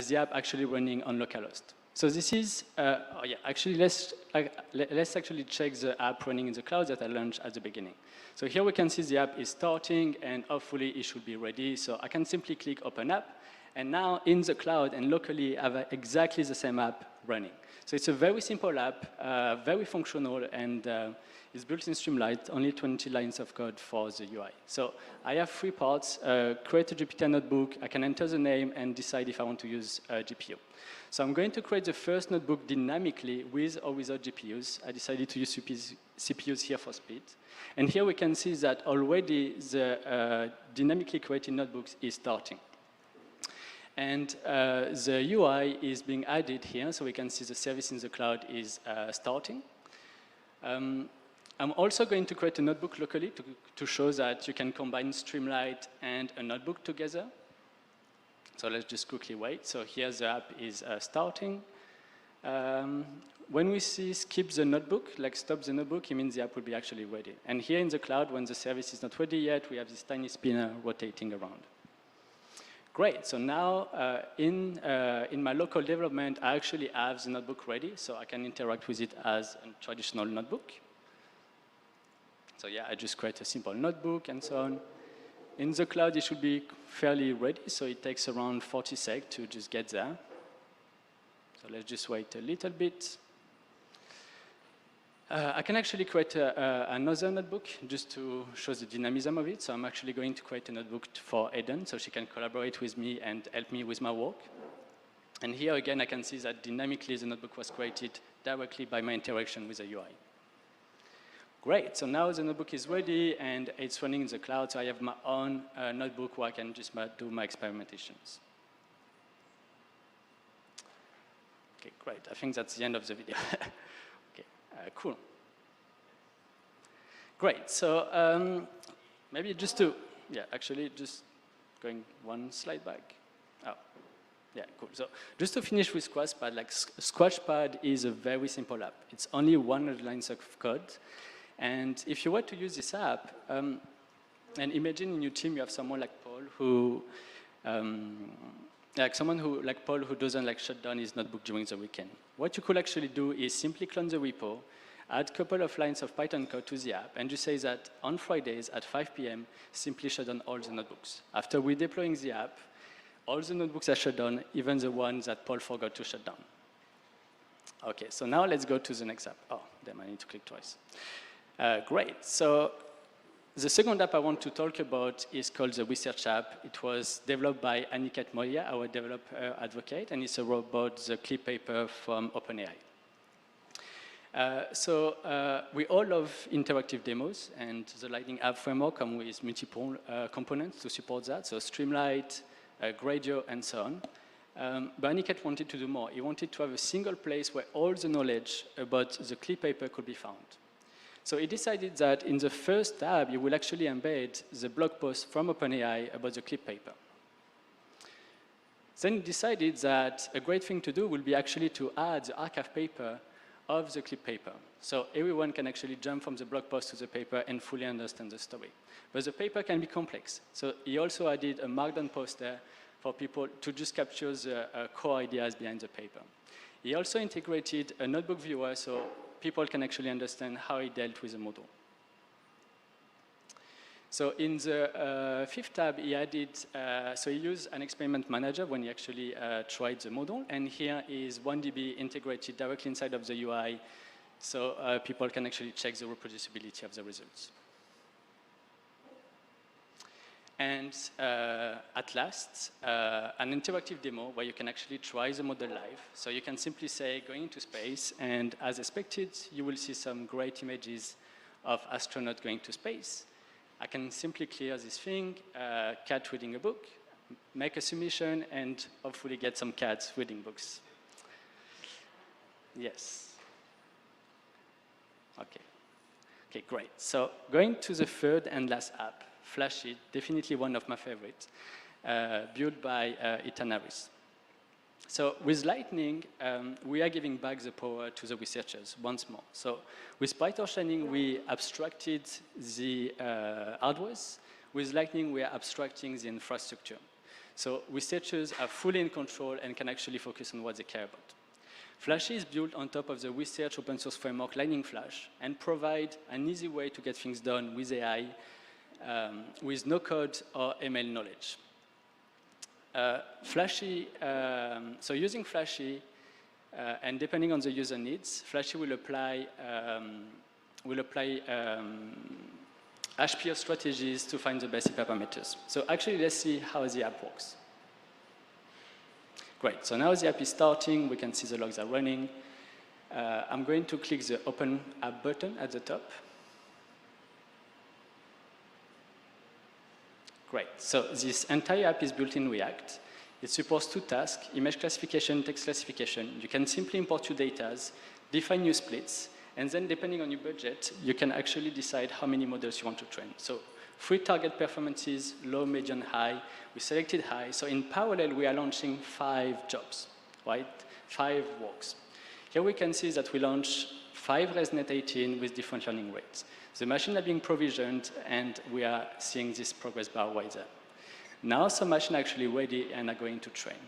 the app actually running on localhost. So this is, actually let's actually check the app running in the cloud that I launched at the beginning. So here we can see the app is starting and hopefully it should be ready. So I can simply click open app and now in the cloud and locally I have exactly the same app running. So it's a very simple app, very functional and it's built in Streamlit, only 20 lines of code for the UI. So I have 3 parts, create a Jupyter notebook, I can enter the name and decide if I want to use a GPU. So I'm going to create the first notebook dynamically with or without GPUs. I decided to use CPUs here for speed. And here we can see that already the dynamically created notebooks is starting. And the UI is being added here, so we can see the service in the cloud is starting. I'm also going to create a notebook locally to show that you can combine Streamlit and a notebook together. So let's just quickly wait. So here the app is starting. When we see skip the notebook, like stop the notebook, it means the app will be actually ready. And here in the cloud, when the service is not ready yet, we have this tiny spinner rotating around. Great, so now in my local development, I actually have the notebook ready, so I can interact with it as a traditional notebook. So yeah, I just create a simple notebook and so on. In the cloud, it should be fairly ready, so it takes around 40 seconds to just get there. So let's just wait a little bit. I can actually create another notebook just to show the dynamism of it. So I'm actually going to create a notebook for Eden, so she can collaborate with me and help me with my work. And here again, I can see that dynamically the notebook was created directly by my interaction with the UI. Great, so now the notebook is ready and it's running in the cloud, so I have my own notebook where I can just do my experimentations. Okay, great, I think that's the end of the video. Okay, cool. Great, so maybe just to, yeah, actually just going one slide back. Oh, yeah, cool. So just to finish with Squashpad, like Squashpad is a very simple app. It's only 100 lines of code. And if you were to use this app, and imagine in your team you have someone like Paul who, who doesn't like shut down his notebook during the weekend. What you could actually do is simply clone the repo, add a couple of lines of Python code to the app, and just say that on Fridays at 5 p.m., simply shut down all the notebooks. After redeploying the app, all the notebooks are shut down, even the ones that Paul forgot to shut down. Okay, so now let's go to the next app. Oh, damn, I need to click twice. Great, so the second app I want to talk about is called the Research app. It was developed by Aniket Moya, our developer advocate, and it's about the clip paper from OpenAI. We all love interactive demos, and the Lightning App Framework comes with multiple components to support that, so Streamlight, Gradio, and so on. But Aniket wanted to do more. He wanted to have a single place where all the knowledge about the clip paper could be found. So he decided that in the first tab, you will actually embed the blog post from OpenAI about the clip paper. Then he decided that a great thing to do will be actually to add the archive paper of the clip paper. So everyone can actually jump from the blog post to the paper and fully understand the story. But the paper can be complex. So he also added a markdown poster for people to just capture the core ideas behind the paper. He also integrated a notebook viewer so people can actually understand how he dealt with the model. So in the fifth tab, he added, so he used an experiment manager when he actually tried the model, and here is 1DB integrated directly inside of the UI, so people can actually check the reproducibility of the results. And at last, an interactive demo where you can actually try the model live. So you can simply say, going into space, and as expected, you will see some great images of astronauts going to space. I can simply clear this thing, cat reading a book, make a submission, and hopefully get some cats reading books. Yes. Okay. Okay, great. So going to the third and last app, Flashy, definitely one of my favorites, built by Ethan Harris. So with Lightning, we are giving back the power to the researchers once more. So with PyTorch Shining, we abstracted the hardware. With Lightning, we are abstracting the infrastructure. So researchers are fully in control and can actually focus on what they care about. Flashy is built on top of the research open source framework Lightning Flash and provide an easy way to get things done with AI with no code or ML knowledge. Flashy, so using Flashy, and depending on the user needs, Flashy will apply HPO strategies to find the best parameters. So actually, let's see how the app works. Great, so now the app is starting. We can see the logs are running. I'm going to click the Open App button at the top. Great, so this entire app is built in React. It supports two tasks, image classification, text classification. You can simply import your data, define your splits, and then depending on your budget, you can actually decide how many models you want to train. So 3 target performances, low, medium, high. We selected high, so in parallel, we are launching 5 jobs, right? 5 works. Here we can see that we launch 5 ResNet 18 with different learning rates. The machines are being provisioned, and we are seeing this progress bar right there. Now some machines are actually ready and are going to train.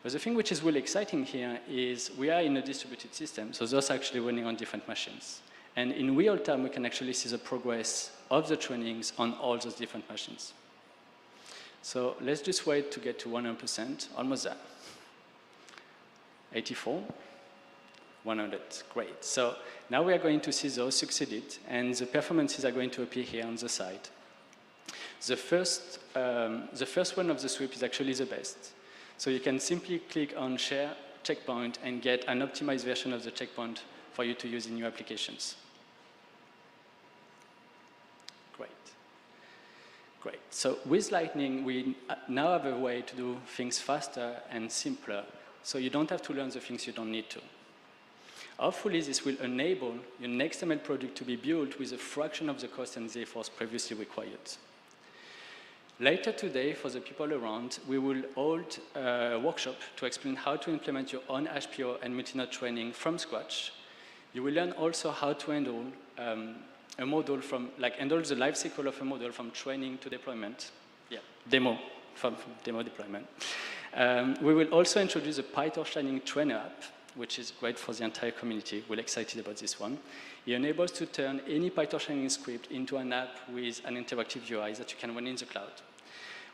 But the thing which is really exciting here is we are in a distributed system, so those are actually running on different machines. And in real time, we can actually see the progress of the trainings on all those different machines. So let's just wait to get to 100%, almost there. 84. 100, great. So now we are going to see those succeeded, and the performances are going to appear here on the side. The first one of the sweep is actually the best. So you can simply click on Share Checkpoint and get an optimized version of the checkpoint for you to use in your applications. Great. Great. So with Lightning, we now have a way to do things faster and simpler, so you don't have to learn the things you don't need to. Hopefully, this will enable your next ML product to be built with a fraction of the cost and the efforts previously required. Later today, for the people around, we will hold a workshop to explain how to implement your own HPO and multi-node training from scratch. You will learn also how to handle a model from, handle the life cycle of a model from training to deployment. Yeah, demo, from demo deployment. We will also introduce a PyTorch Lightning Trainer app, which is great for the entire community. We're excited about this one. It enables to turn any PyTorch Lightning script into an app with an interactive UI that you can run in the cloud.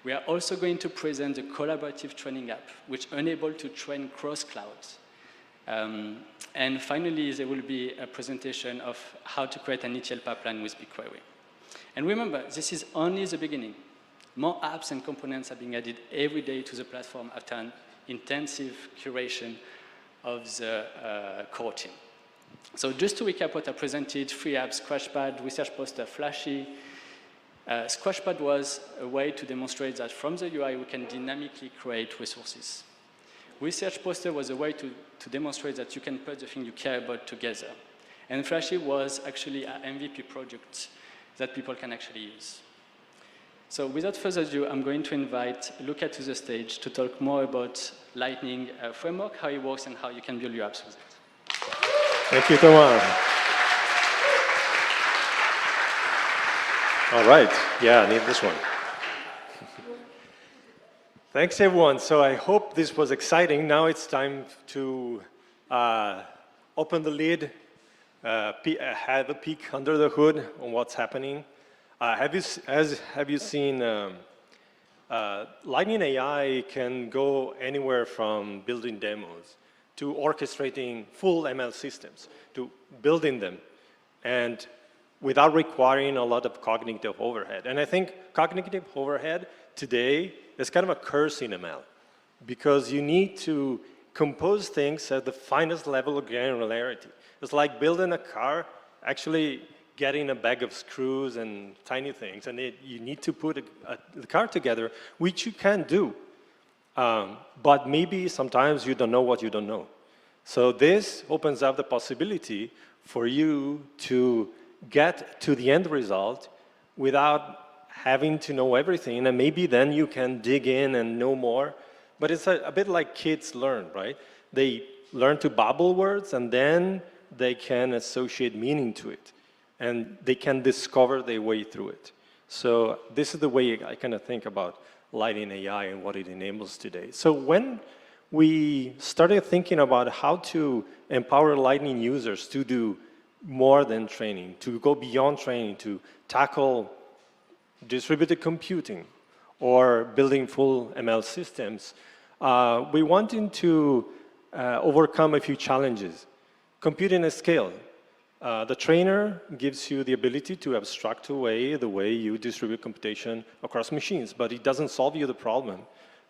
We are also going to present the collaborative training app, which enables to train cross-clouds. And finally, there will be a presentation of how to create an ETL pipeline with BigQuery. And remember, this is only the beginning. More apps and components are being added every day to the platform after an intensive curation of the core team. So just to recap what I presented, free apps, Scratchpad, research poster, Flashy. Scratchpad was a way to demonstrate that from the UI, we can dynamically create resources. Research poster was a way to demonstrate that you can put the thing you care about together. And Flashy was actually an MVP project that people can actually use. So without further ado, I'm going to invite Luca to the stage to talk more about Lightning framework, how it works, and how you can build your apps with it. Thank you, Thomas. All right, yeah, I need this one. Thanks, everyone. So I hope this was exciting. Now it's time to open the lid, have a peek under the hood on what's happening. Have you seen Lightning AI can go anywhere from building demos to orchestrating full ML systems, to building them, and without requiring a lot of cognitive overhead. And I think cognitive overhead today is kind of a curse in ML, because you need to compose things at the finest level of granularity. It's like building a car, actually getting a bag of screws and tiny things, and you need to put the car together, which you can do. But maybe sometimes you don't know what you don't know. So this opens up the possibility for you to get to the end result without having to know everything, and maybe then you can dig in and know more. But it's a bit like kids learn, right? They learn to babble words, and then they can associate meaning to it, and they can discover their way through it. So this is the way I kind of think about Lightning AI and what it enables today. So when we started thinking about how to empower Lightning users to do more than training, to go beyond training, to tackle distributed computing or building full ML systems, we wanted to overcome a few challenges. Computing at scale. The trainer gives you the ability to abstract away the way you distribute computation across machines, but it doesn't solve you the problem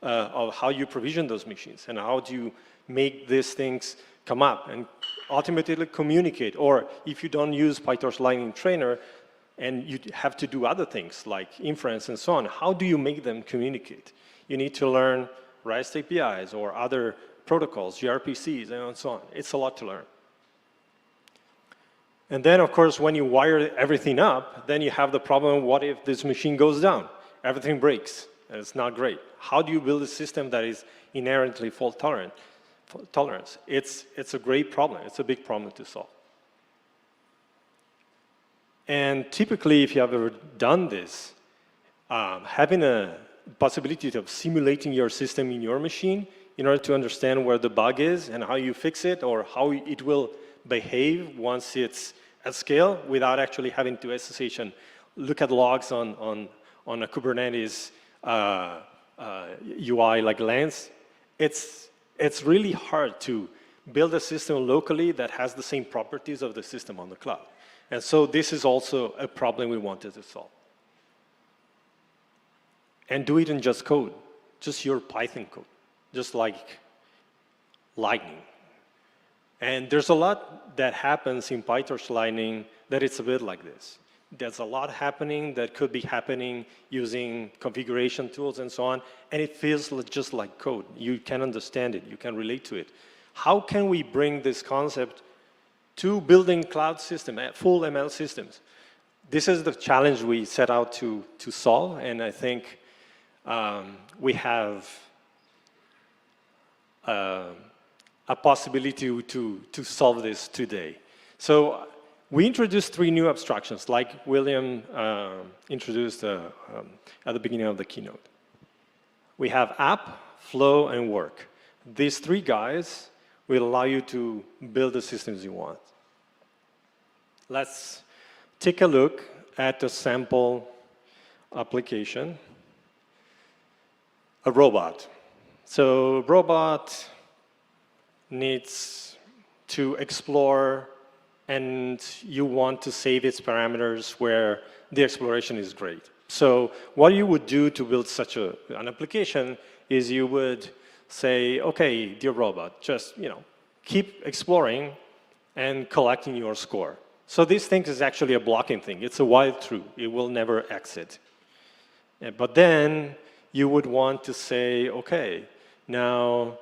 of how you provision those machines and how do you make these things come up and ultimately communicate. Or if you don't use PyTorch Lightning Trainer and you have to do other things like inference and so on, how do you make them communicate? You need to learn REST APIs or other protocols, gRPCs, and so on. It's a lot to learn. And then, of course, when you wire everything up, then you have the problem, what if this machine goes down? Everything breaks, and it's not great. How do you build a system that is inherently fault tolerant? It's a great problem. It's a big problem to solve. And typically, if you have ever done this, having a possibility of simulating your system in your machine in order to understand where the bug is and how you fix it or how it will behave once it's at scale without actually having to SSH and look at logs on a Kubernetes UI like Lens. It's really hard to build a system locally that has the same properties of the system on the cloud. And so this is also a problem we wanted to solve. And do it in just code, just your Python code, just like Lightning. And there's a lot that happens in PyTorch Lightning that it's a bit like this. There's a lot happening that could be happening using configuration tools and so on, and it feels just like code. You can understand it, you can relate to it. How can we bring this concept to building cloud systems, full ML systems? This is the challenge we set out to solve, and I think we have a possibility to solve this today. So we introduced 3 new abstractions, like William introduced at the beginning of the keynote. We have app, flow, and work. These 3 guys will allow you to build the systems you want. Let's take a look at a sample application. A robot. So robot needs to explore, and you want to save its parameters where the exploration is great. So what you would do to build such an application is you would say, okay, dear robot, just keep exploring and collecting your score. So this thing is actually a blocking thing. It's a while true. It will never exit. But then you would want to say, okay, now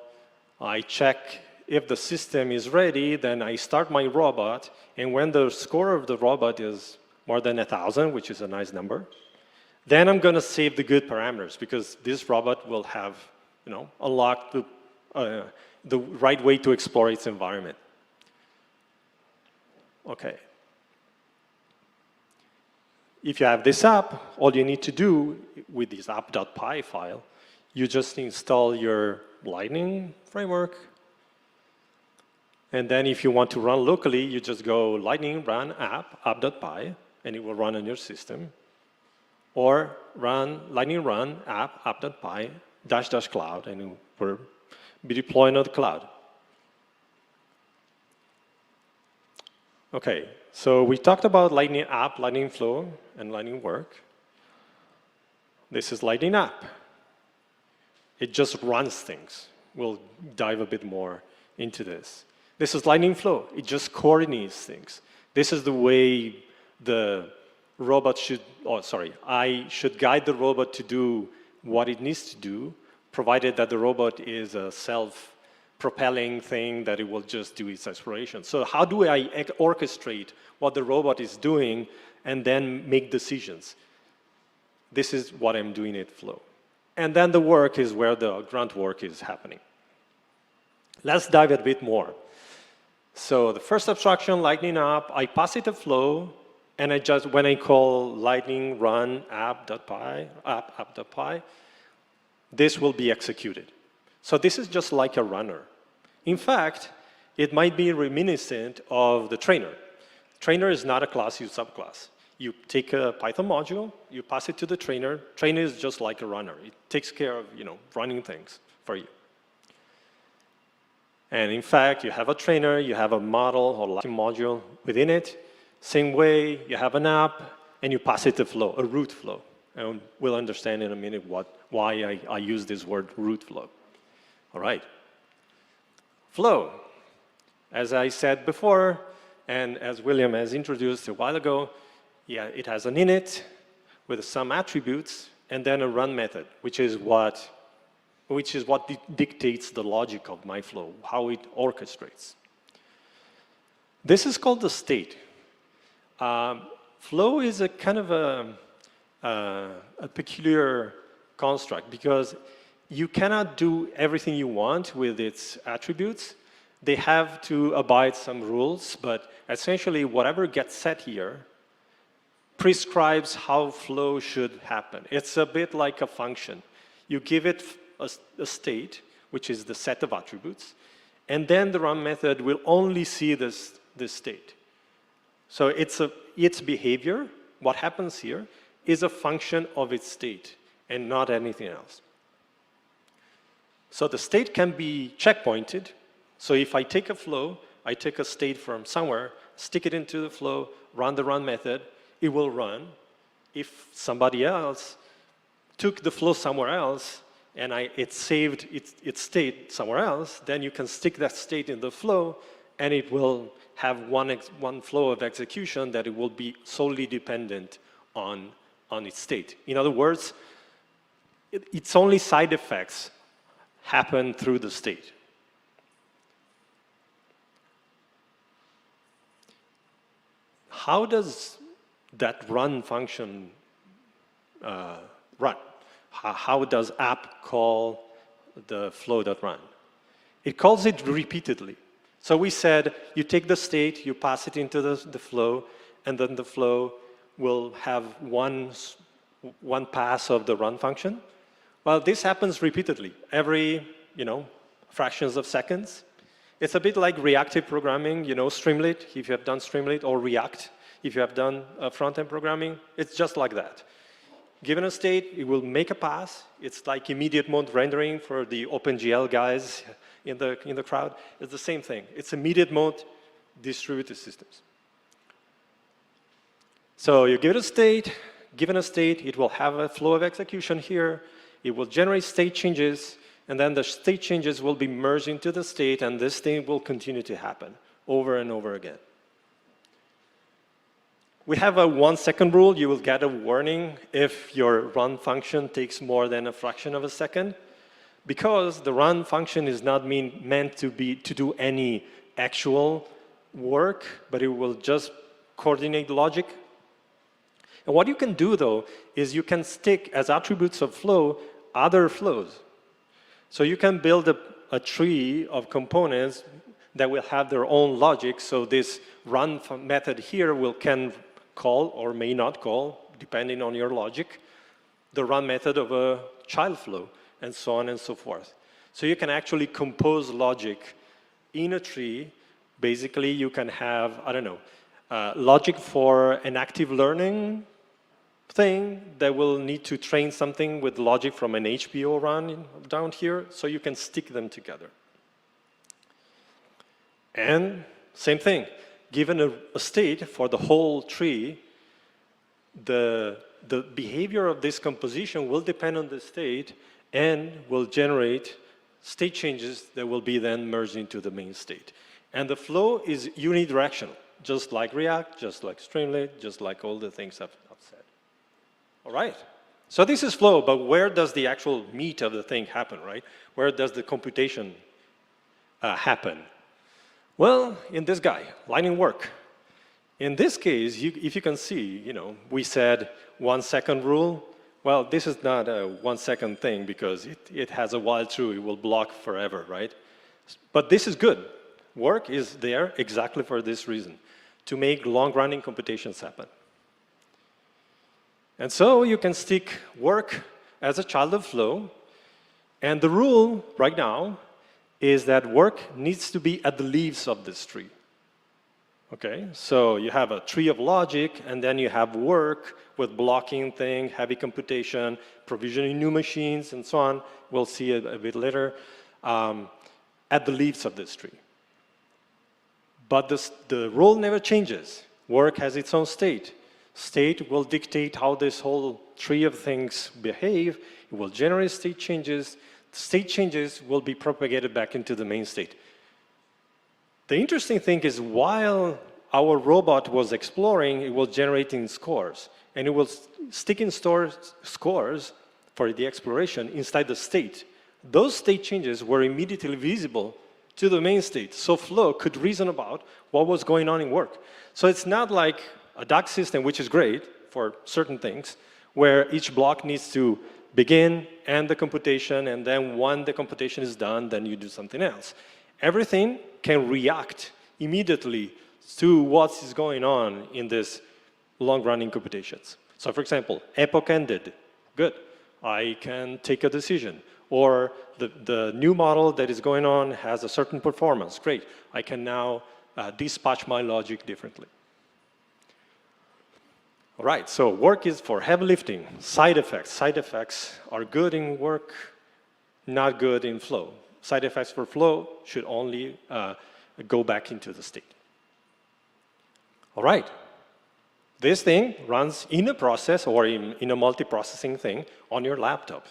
I check if the system is ready, then I start my robot, and when the score of the robot is more than 1,000, which is a nice number, then I'm going to save the good parameters, because this robot will have unlocked the right way to explore its environment. Okay. If you have this app, all you need to do with this app.py file, you just install your Lightning framework. And then if you want to run locally, you just go Lightning run app.py, and it will run on your system. Or run Lightning run app.py -- cloud, and it will be deployed on the cloud. Okay, so we talked about Lightning app, Lightning flow, and Lightning work. This is Lightning app. It just runs things. We'll dive a bit more into this. This is Lightning flow. It just coordinates things. This is the way the robot should, I should guide the robot to do what it needs to do, provided that the robot is a self-propelling thing that it will just do its exploration. So how do I orchestrate what the robot is doing and then make decisions? This is what I'm doing in flow. And then the work is where the grunt work is happening. Let's dive a bit more. So the first abstraction, Lightning app, I pass it a flow, and when I call Lightning run app.py, this will be executed. So this is just like a runner. In fact, it might be reminiscent of the trainer. Trainer is not a class, you subclass. You take a Python module, you pass it to the trainer. Trainer is just like a runner. It takes care of running things for you. And in fact, you have a trainer, you have a model or module within it. Same way, you have an app, and you pass it a flow, a root flow. And we'll understand in a minute why I use this word root flow. All right. Flow. As I said before, and as William has introduced a while ago, yeah, it has an init with some attributes, and then a run method, which is what dictates the logic of my flow, how it orchestrates. This is called the state. Flow is a kind of a peculiar construct, because you cannot do everything you want with its attributes. They have to abide some rules, but essentially whatever gets set here prescribes how flow should happen. It's a bit like a function. You give it a state, which is the set of attributes, and then the run method will only see this state. So its behavior, what happens here, is a function of its state and not anything else. So the state can be checkpointed. So if I take a flow, I take a state from somewhere, stick it into the flow, run the run method, it will run. If somebody else took the flow somewhere else and it saved its state somewhere else, then you can stick that state in the flow, and it will have one flow of execution that it will be solely dependent on its state. In other words, its only side effects happen through the state. How does that run function run? How does app call the flow.run? It calls it repeatedly. So we said, you take the state, you pass it into the flow, and then the flow will have one pass of the run function. Well, this happens repeatedly, every, fractions of seconds. It's a bit like reactive programming, Streamlit, if you have done Streamlit, or React, if you have done front-end programming. It's just like that. Given a state, it will make a pass. It's like immediate mode rendering for the OpenGL guys in the crowd. It's the same thing. It's immediate mode distributed systems. So you give it a state. Given a state, it will have a flow of execution here. It will generate state changes. And then the state changes will be merged into the state. And this thing will continue to happen over and over again. We have a 1-second rule. You will get a warning if your run function takes more than a fraction of a second, because the run function is not meant to do any actual work, but it will just coordinate logic. And what you can do, though, is you can stick as attributes of flow other flows. So you can build a tree of components that will have their own logic. So this run method here can call or may not call, depending on your logic, the run method of a child flow, and so on and so forth. So you can actually compose logic in a tree. Basically, you can have, logic for an active learning thing that will need to train something with logic from an HPO run down here, so you can stick them together. And same thing. Given a state for the whole tree, the behavior of this composition will depend on the state and will generate state changes that will be then merged into the main state. And the flow is unidirectional, just like React, just like Streamlit, just like all the things I've said. All right. So this is flow, but where does the actual meat of the thing happen, right? Where does the computation happen? Well, in this guy, Lightning work. In this case, if you can see, we said 1-second rule. Well, this is not a 1-second thing because it has a while true. It will block forever, right? But this is good. Work is there exactly for this reason, to make long-running computations happen. And so you can stick work as a child of flow. And the rule right now is that work needs to be at the leaves of this tree. Okay, so you have a tree of logic, and then you have work with blocking thing, heavy computation, provisioning new machines, and so on. We'll see it a bit later, at the leaves of this tree. But the rule never changes. Work has its own state. State will dictate how this whole tree of things behave. It will generate state changes. State changes will be propagated back into the main state. The interesting thing is, while our robot was exploring, it was generating scores. And it was sticking scores for the exploration inside the state. Those state changes were immediately visible to the main state. So Flow could reason about what was going on in work. So it's not like a DAG system, which is great for certain things, where each block needs to begin, end the computation, and then when the computation is done, then you do something else. Everything can react immediately to what is going on in this long-running computations. So for example, epoch ended, good. I can take a decision. Or the new model that is going on has a certain performance, great. I can now dispatch my logic differently. All right, so work is for heavy lifting. Side effects. Side effects are good in work, not good in flow. Side effects for flow should only go back into the state. All right. This thing runs in a process or in a multiprocessing thing on your laptop.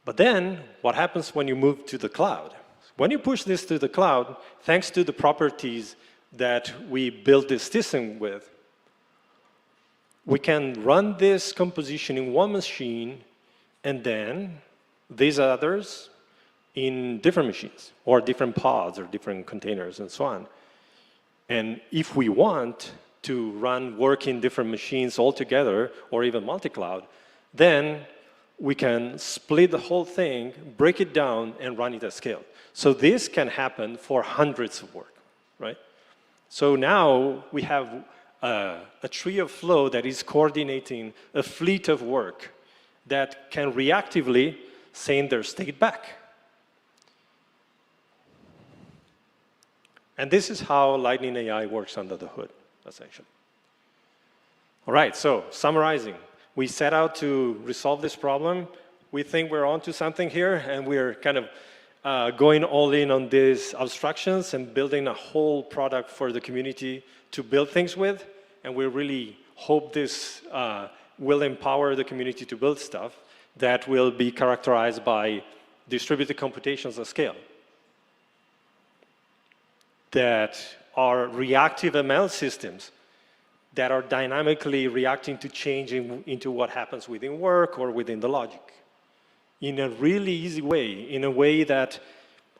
But then, what happens when you move to the cloud? When you push this to the cloud, thanks to the properties that we built this system with, we can run this composition in one machine and then these others in different machines or different pods or different containers and so on. And if we want to run work in different machines all together or even multi-cloud, then we can split the whole thing, break it down, and run it at scale. So this can happen for hundreds of work, right? So now we have a tree of flow that is coordinating a fleet of work that can reactively send their state back. And this is how Lightning AI works under the hood, essentially. All right, so summarizing. We set out to resolve this problem. We think we're onto something here, and we're kind of going all in on these abstractions and building a whole product for the community to build things with. And we really hope this will empower the community to build stuff that will be characterized by distributed computations at scale, that are reactive ML systems that are dynamically reacting to change into what happens within work or within the logic in a really easy way, in a way that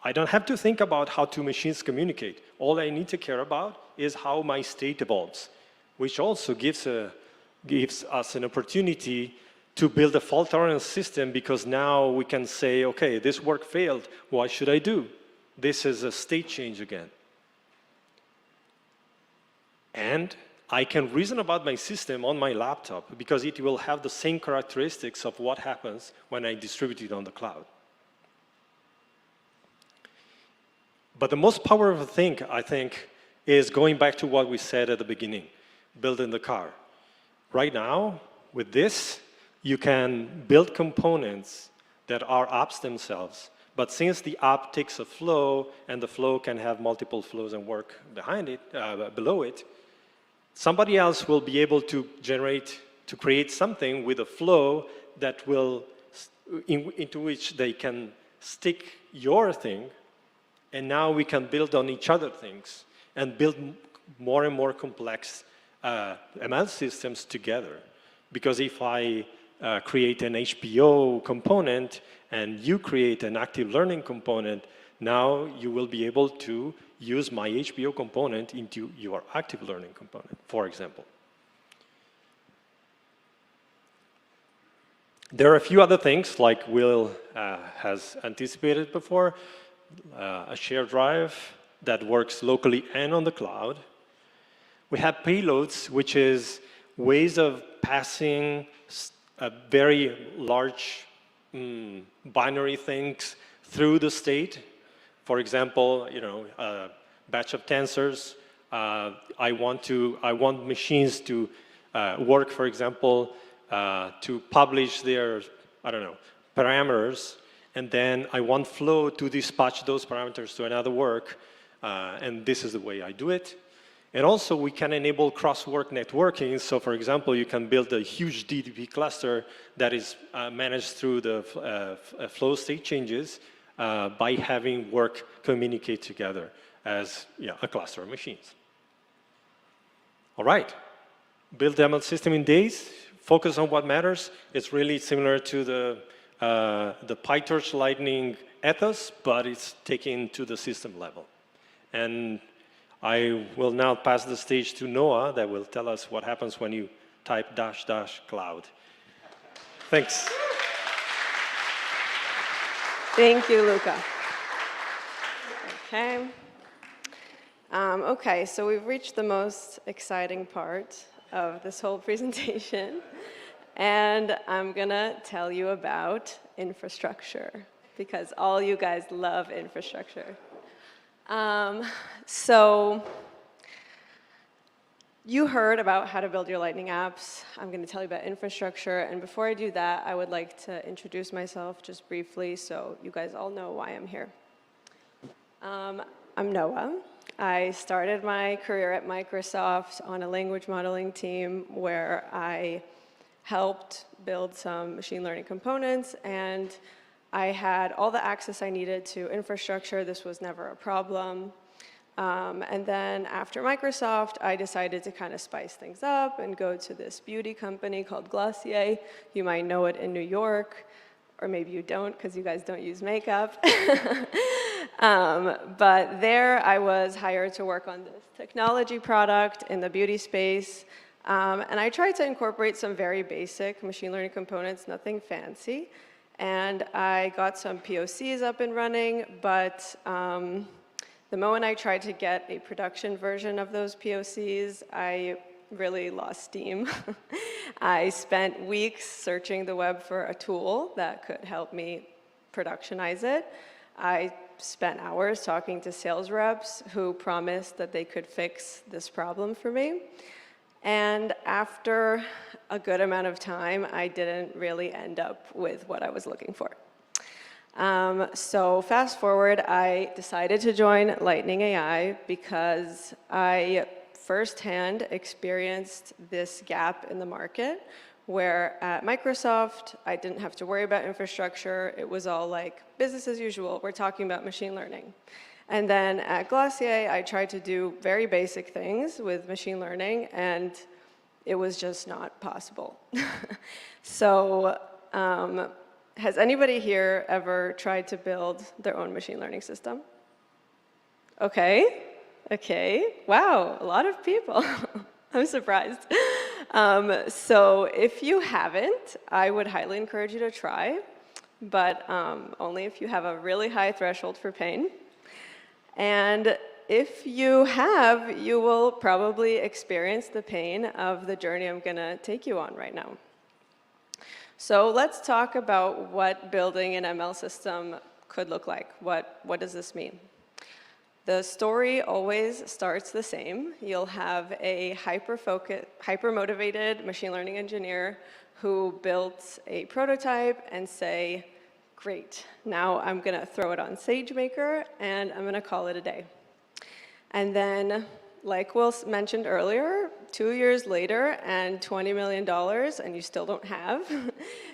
I don't have to think about how two machines communicate. All I need to care about is how my state evolves, which also gives us an opportunity to build a fault-tolerant system, because now we can say, okay, this work failed, what should I do? This is a state change again. And I can reason about my system on my laptop because it will have the same characteristics of what happens when I distribute it on the cloud. But the most powerful thing, I think, is going back to what we said at the beginning, building the car. Right now, with this, you can build components that are apps themselves. But since the app takes a flow, and the flow can have multiple flows and work behind it, below it, somebody else will be able to create something with a flow that will, into which they can stick your thing, and now we can build on each other things and build more and more complex ML systems together. Because if I create an HPO component and you create an active learning component, now you will be able to use my HPO component into your active learning component, for example. There are a few other things, like Will has anticipated before, a shared drive that works locally and on the cloud. We have payloads, which is ways of passing a very large binary things through the state. For example, a batch of tensors. I want machines to work, for example, to publish their, parameters, and then I want flow to dispatch those parameters to another work, and this is the way I do it. And also, we can enable cross-work networking. So, for example, you can build a huge DDP cluster that is managed through the flow state changes by having work communicate together as a cluster of machines. All right. Build the ML system in days. Focus on what matters. It's really similar to the PyTorch Lightning ethos, but it's taken to the system level. And I will now pass the stage to Noha that will tell us what happens when you type -- cloud. Thanks. Thank you, Luca. Okay. Okay, so we've reached the most exciting part of this whole presentation. And I'm going to tell you about infrastructure, because all you guys love infrastructure. So you heard about how to build your Lightning apps. I'm going to tell you about infrastructure. And before I do that, I would like to introduce myself just briefly so you guys all know why I'm here. I'm Noha. I started my career at Microsoft on a language modeling team where I helped build some machine learning components, and I had all the access I needed to infrastructure. This was never a problem. And then after Microsoft, I decided to kind of spice things up and go to this beauty company called Glossier. You might know it in New York, or maybe you don't because you guys don't use makeup. But there I was hired to work on this technology product in the beauty space. And I tried to incorporate some very basic machine learning components, nothing fancy. And I got some POCs up and running, but the moment I tried to get a production version of those POCs, I really lost steam. I spent weeks searching the web for a tool that could help me productionize it. I spent hours talking to sales reps who promised that they could fix this problem for me. And after a good amount of time, I didn't really end up with what I was looking for. So fast forward, I decided to join Lightning AI because I firsthand experienced this gap in the market where at Microsoft, I didn't have to worry about infrastructure. It was all like business as usual. We're talking about machine learning. And then at Glossier, I tried to do very basic things with machine learning, and it was just not possible. So has anybody here ever tried to build their own machine learning system? Okay. Wow, a lot of people. I'm surprised. So if you haven't, I would highly encourage you to try, but only if you have a really high threshold for pain. And if you have, you will probably experience the pain of the journey I'm going to take you on right now. So let's talk about what building an ML system could look like. What does this mean? The story always starts the same. You'll have a hyper-motivated machine learning engineer who built a prototype and say, great, now I'm going to throw it on SageMaker, and I'm going to call it a day. And then, like Will mentioned earlier, 2 years later and $20 million, and you still don't have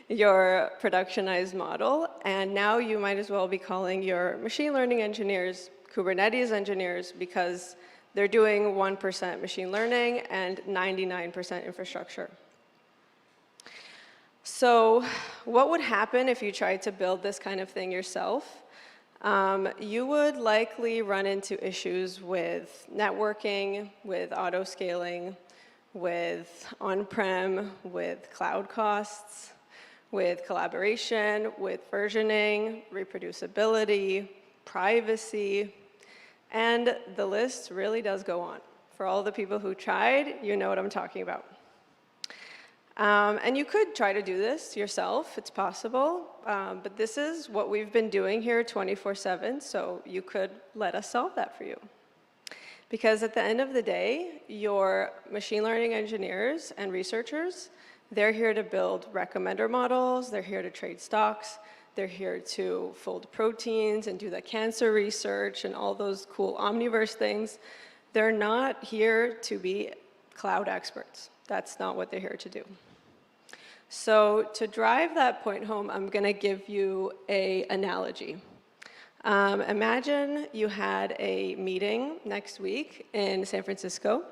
your productionized model, and now you might as well be calling your machine learning engineers Kubernetes engineers because they're doing 1% machine learning and 99% infrastructure. So what would happen if you tried to build this kind of thing yourself? You would likely run into issues with networking, with auto-scaling, with on-prem, with cloud costs, with collaboration, with versioning, reproducibility, privacy, and the list really does go on. For all the people who tried, you know what I'm talking about. And you could try to do this yourself, it's possible, but this is what we've been doing here 24/7, so you could let us solve that for you. Because at the end of the day, your machine learning engineers and researchers, they're here to build recommender models, they're here to trade stocks, they're here to fold proteins and do the cancer research and all those cool omniverse things. They're not here to be cloud experts. That's not what they're here to do. So to drive that point home, I'm going to give you an analogy. Imagine you had a meeting next week in San Francisco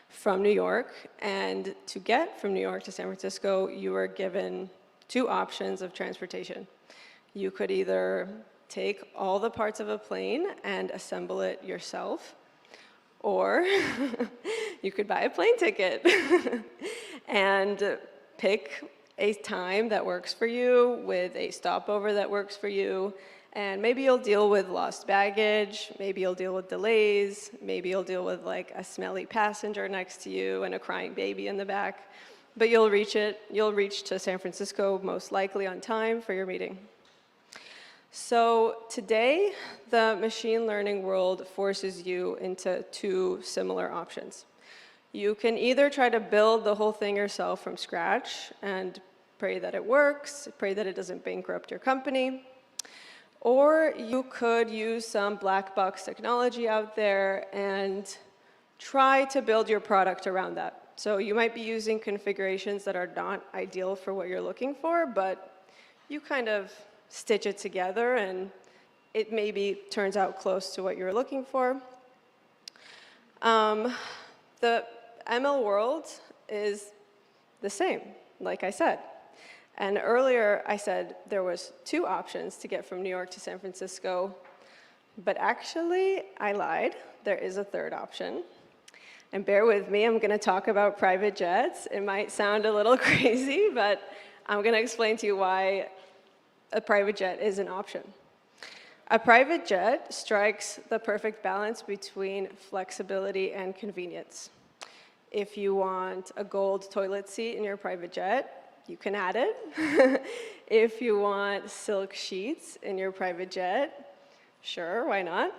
from New York, and to get from New York to San Francisco, you were given two options of transportation. You could either take all the parts of a plane and assemble it yourself, or you could buy a plane ticket and pick a time that works for you with a stopover that works for you, and maybe you'll deal with lost baggage, maybe you'll deal with delays, maybe you'll deal with like a smelly passenger next to you and a crying baby in the back, but you'll reach to San Francisco most likely on time for your meeting. So today, the machine learning world forces you into two similar options. You can either try to build the whole thing yourself from scratch and pray that it works, pray that it doesn't bankrupt your company, or you could use some black box technology out there and try to build your product around that. So you might be using configurations that are not ideal for what you're looking for, but you kind of stitch it together and it maybe turns out close to what you're looking for. The ML world is the same, like I said. And earlier I said there was two options to get from New York to San Francisco, but actually I lied. There is a third option. And bear with me, I'm going to talk about private jets. It might sound a little crazy, but I'm going to explain to you why a private jet is an option. A private jet strikes the perfect balance between flexibility and convenience. If you want a gold toilet seat in your private jet, you can add it. If you want silk sheets in your private jet, sure, why not?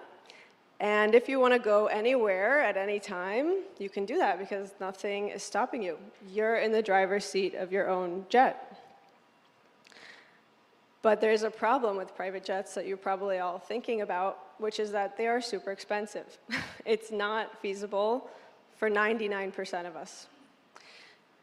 And if you want to go anywhere at any time, you can do that because nothing is stopping you. You're in the driver's seat of your own jet. But there's a problem with private jets that you're probably all thinking about, which is that they are super expensive. It's not feasible for 99% of us.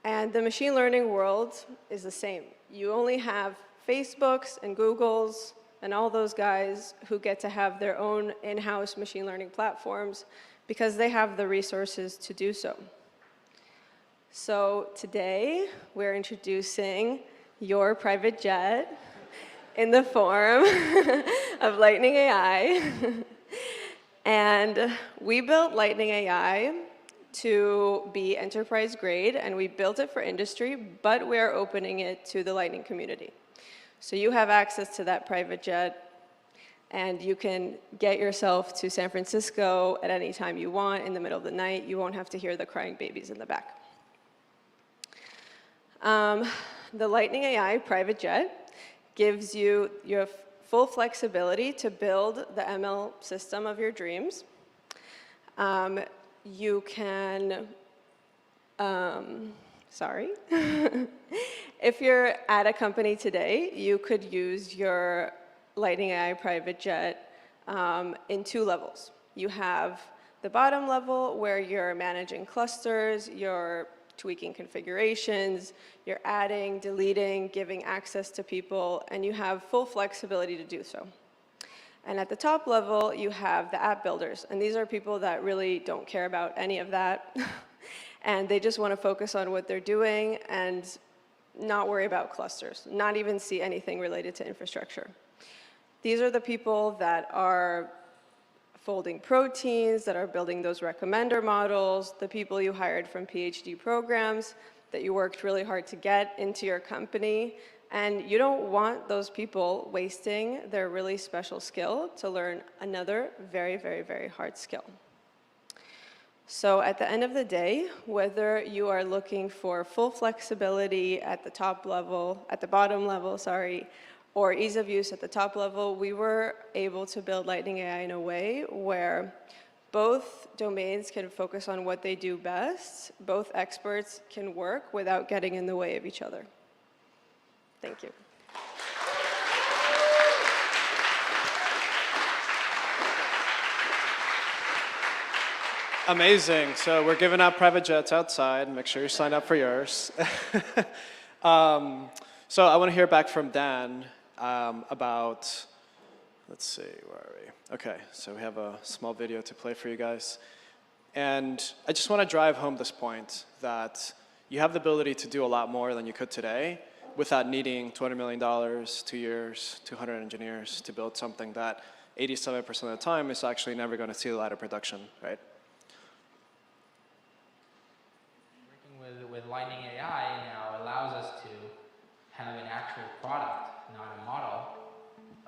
And the machine learning world is the same. You only have Facebooks and Googles and all those guys who get to have their own in-house machine learning platforms because they have the resources to do so. So today, we're introducing your private jet in the form of Lightning AI. And we built Lightning AI to be enterprise grade, and we built it for industry, but we're opening it to the Lightning community. So you have access to that private jet, and you can get yourself to San Francisco at any time you want in the middle of the night. You won't have to hear the crying babies in the back. The Lightning AI private jet gives you your full flexibility to build the ML system of your dreams. You can, sorry. If you're at a company today, you could use your Lightning AI private jet in 2 levels. You have the bottom level where you're managing clusters, you're tweaking configurations, you're adding, deleting, giving access to people, and you have full flexibility to do so. And at the top level, you have the app builders. And these are people that really don't care about any of that. And they just want to focus on what they're doing and not worry about clusters, not even see anything related to infrastructure. These are the people that are folding proteins, that are building those recommender models, the people you hired from PhD programs that you worked really hard to get into your company. And you don't want those people wasting their really special skill to learn another very, very, very hard skill. So at the end of the day, whether you are looking for full flexibility at the top level, at the bottom level, sorry, or ease of use at the top level, we were able to build Lightning AI in a way where both domains can focus on what they do best, both experts can work without getting in the way of each other. Thank you. Amazing. So we're giving out private jets outside. Make sure you sign up for yours. So I want to hear back from Dan about, let's see, where are we? Okay, so we have a small video to play for you guys. And I just want to drive home this point that you have the ability to do a lot more than you could today without needing $20 million, 2 years, 200 engineers to build something that 87% of the time is actually never going to see the light of production, right? Working with Lightning AI now allows us to have an actual product, not a model,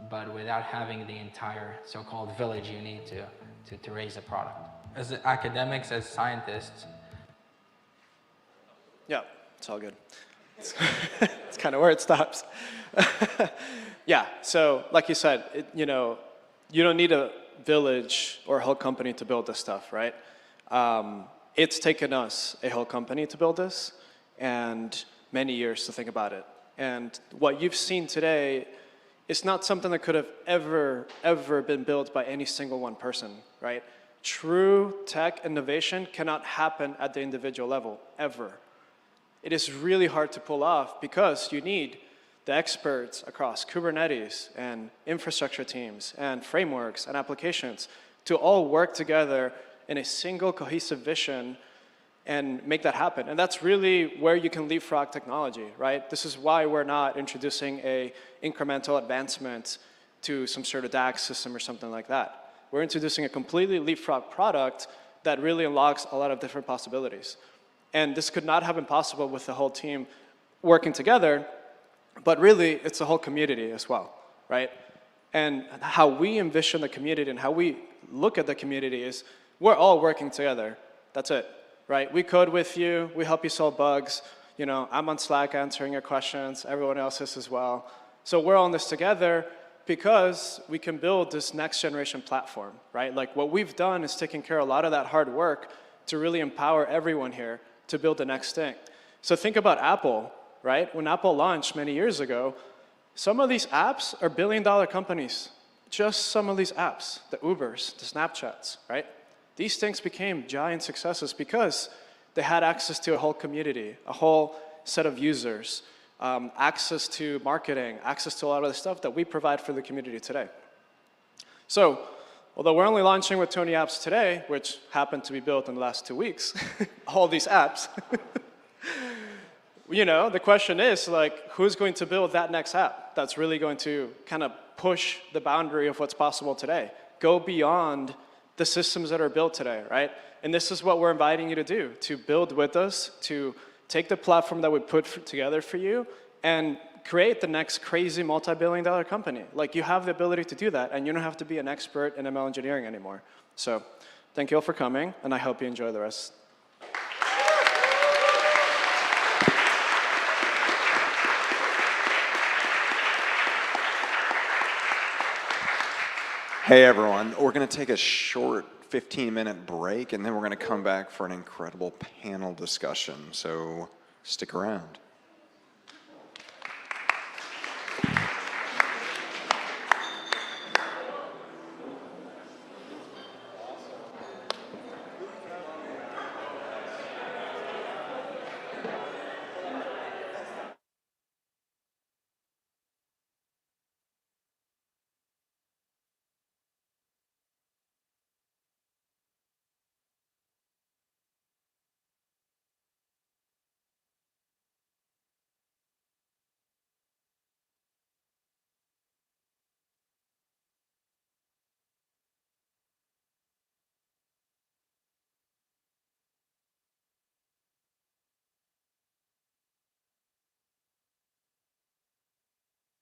but without having the entire so-called village you need to raise a product. As academics, as scientists. Yeah, it's all good. It's kind of where it stops. Yeah, so like you said, you don't need a village or a whole company to build this stuff, right? It's taken us a whole company to build this and many years to think about it. And what you've seen today is not something that could have ever been built by any single one person, right? True tech innovation cannot happen at the individual level, ever. It is really hard to pull off because you need the experts across Kubernetes and infrastructure teams and frameworks and applications to all work together in a single cohesive vision and make that happen. And that's really where you can leapfrog technology, right? This is why we're not introducing a incremental advancement to some sort of DAX system or something like that. We're introducing a completely leapfrog product that really unlocks a lot of different possibilities. And this could not have been possible with the whole team working together, but really it's the whole community as well, right? And how we envision the community and how we look at the community is we're all working together. That's it, right? We code with you, we help you solve bugs. You know, I'm on Slack answering your questions, everyone else is as well. So we're all in this together because we can build this next generation platform, right? Like what we've done is taking care of a lot of that hard work to really empower everyone here to build the next thing. So think about Apple, right? When Apple launched many years ago, some of these apps are billion-dollar companies. Just some of these apps, the Ubers, the Snapchats, right? These things became giant successes because they had access to a whole community, a whole set of users, access to marketing, access to a lot of the stuff that we provide for the community today. So, although we're only launching with 20 apps today, which happened to be built in the last 2 weeks, all these apps, you know, the question is, like, who's going to build that next app that's really going to kind of push the boundary of what's possible today, go beyond the systems that are built today, right? And this is what we're inviting you to do, to build with us, to take the platform that we put together for you and create the next crazy multi-billion-dollar company. Like, you have the ability to do that, and you don't have to be an expert in ML engineering anymore. So thank you all for coming, and I hope you enjoy the rest. Hey everyone, we're going to take a short 15-minute break and then we're going to come back for an incredible panel discussion, so stick around.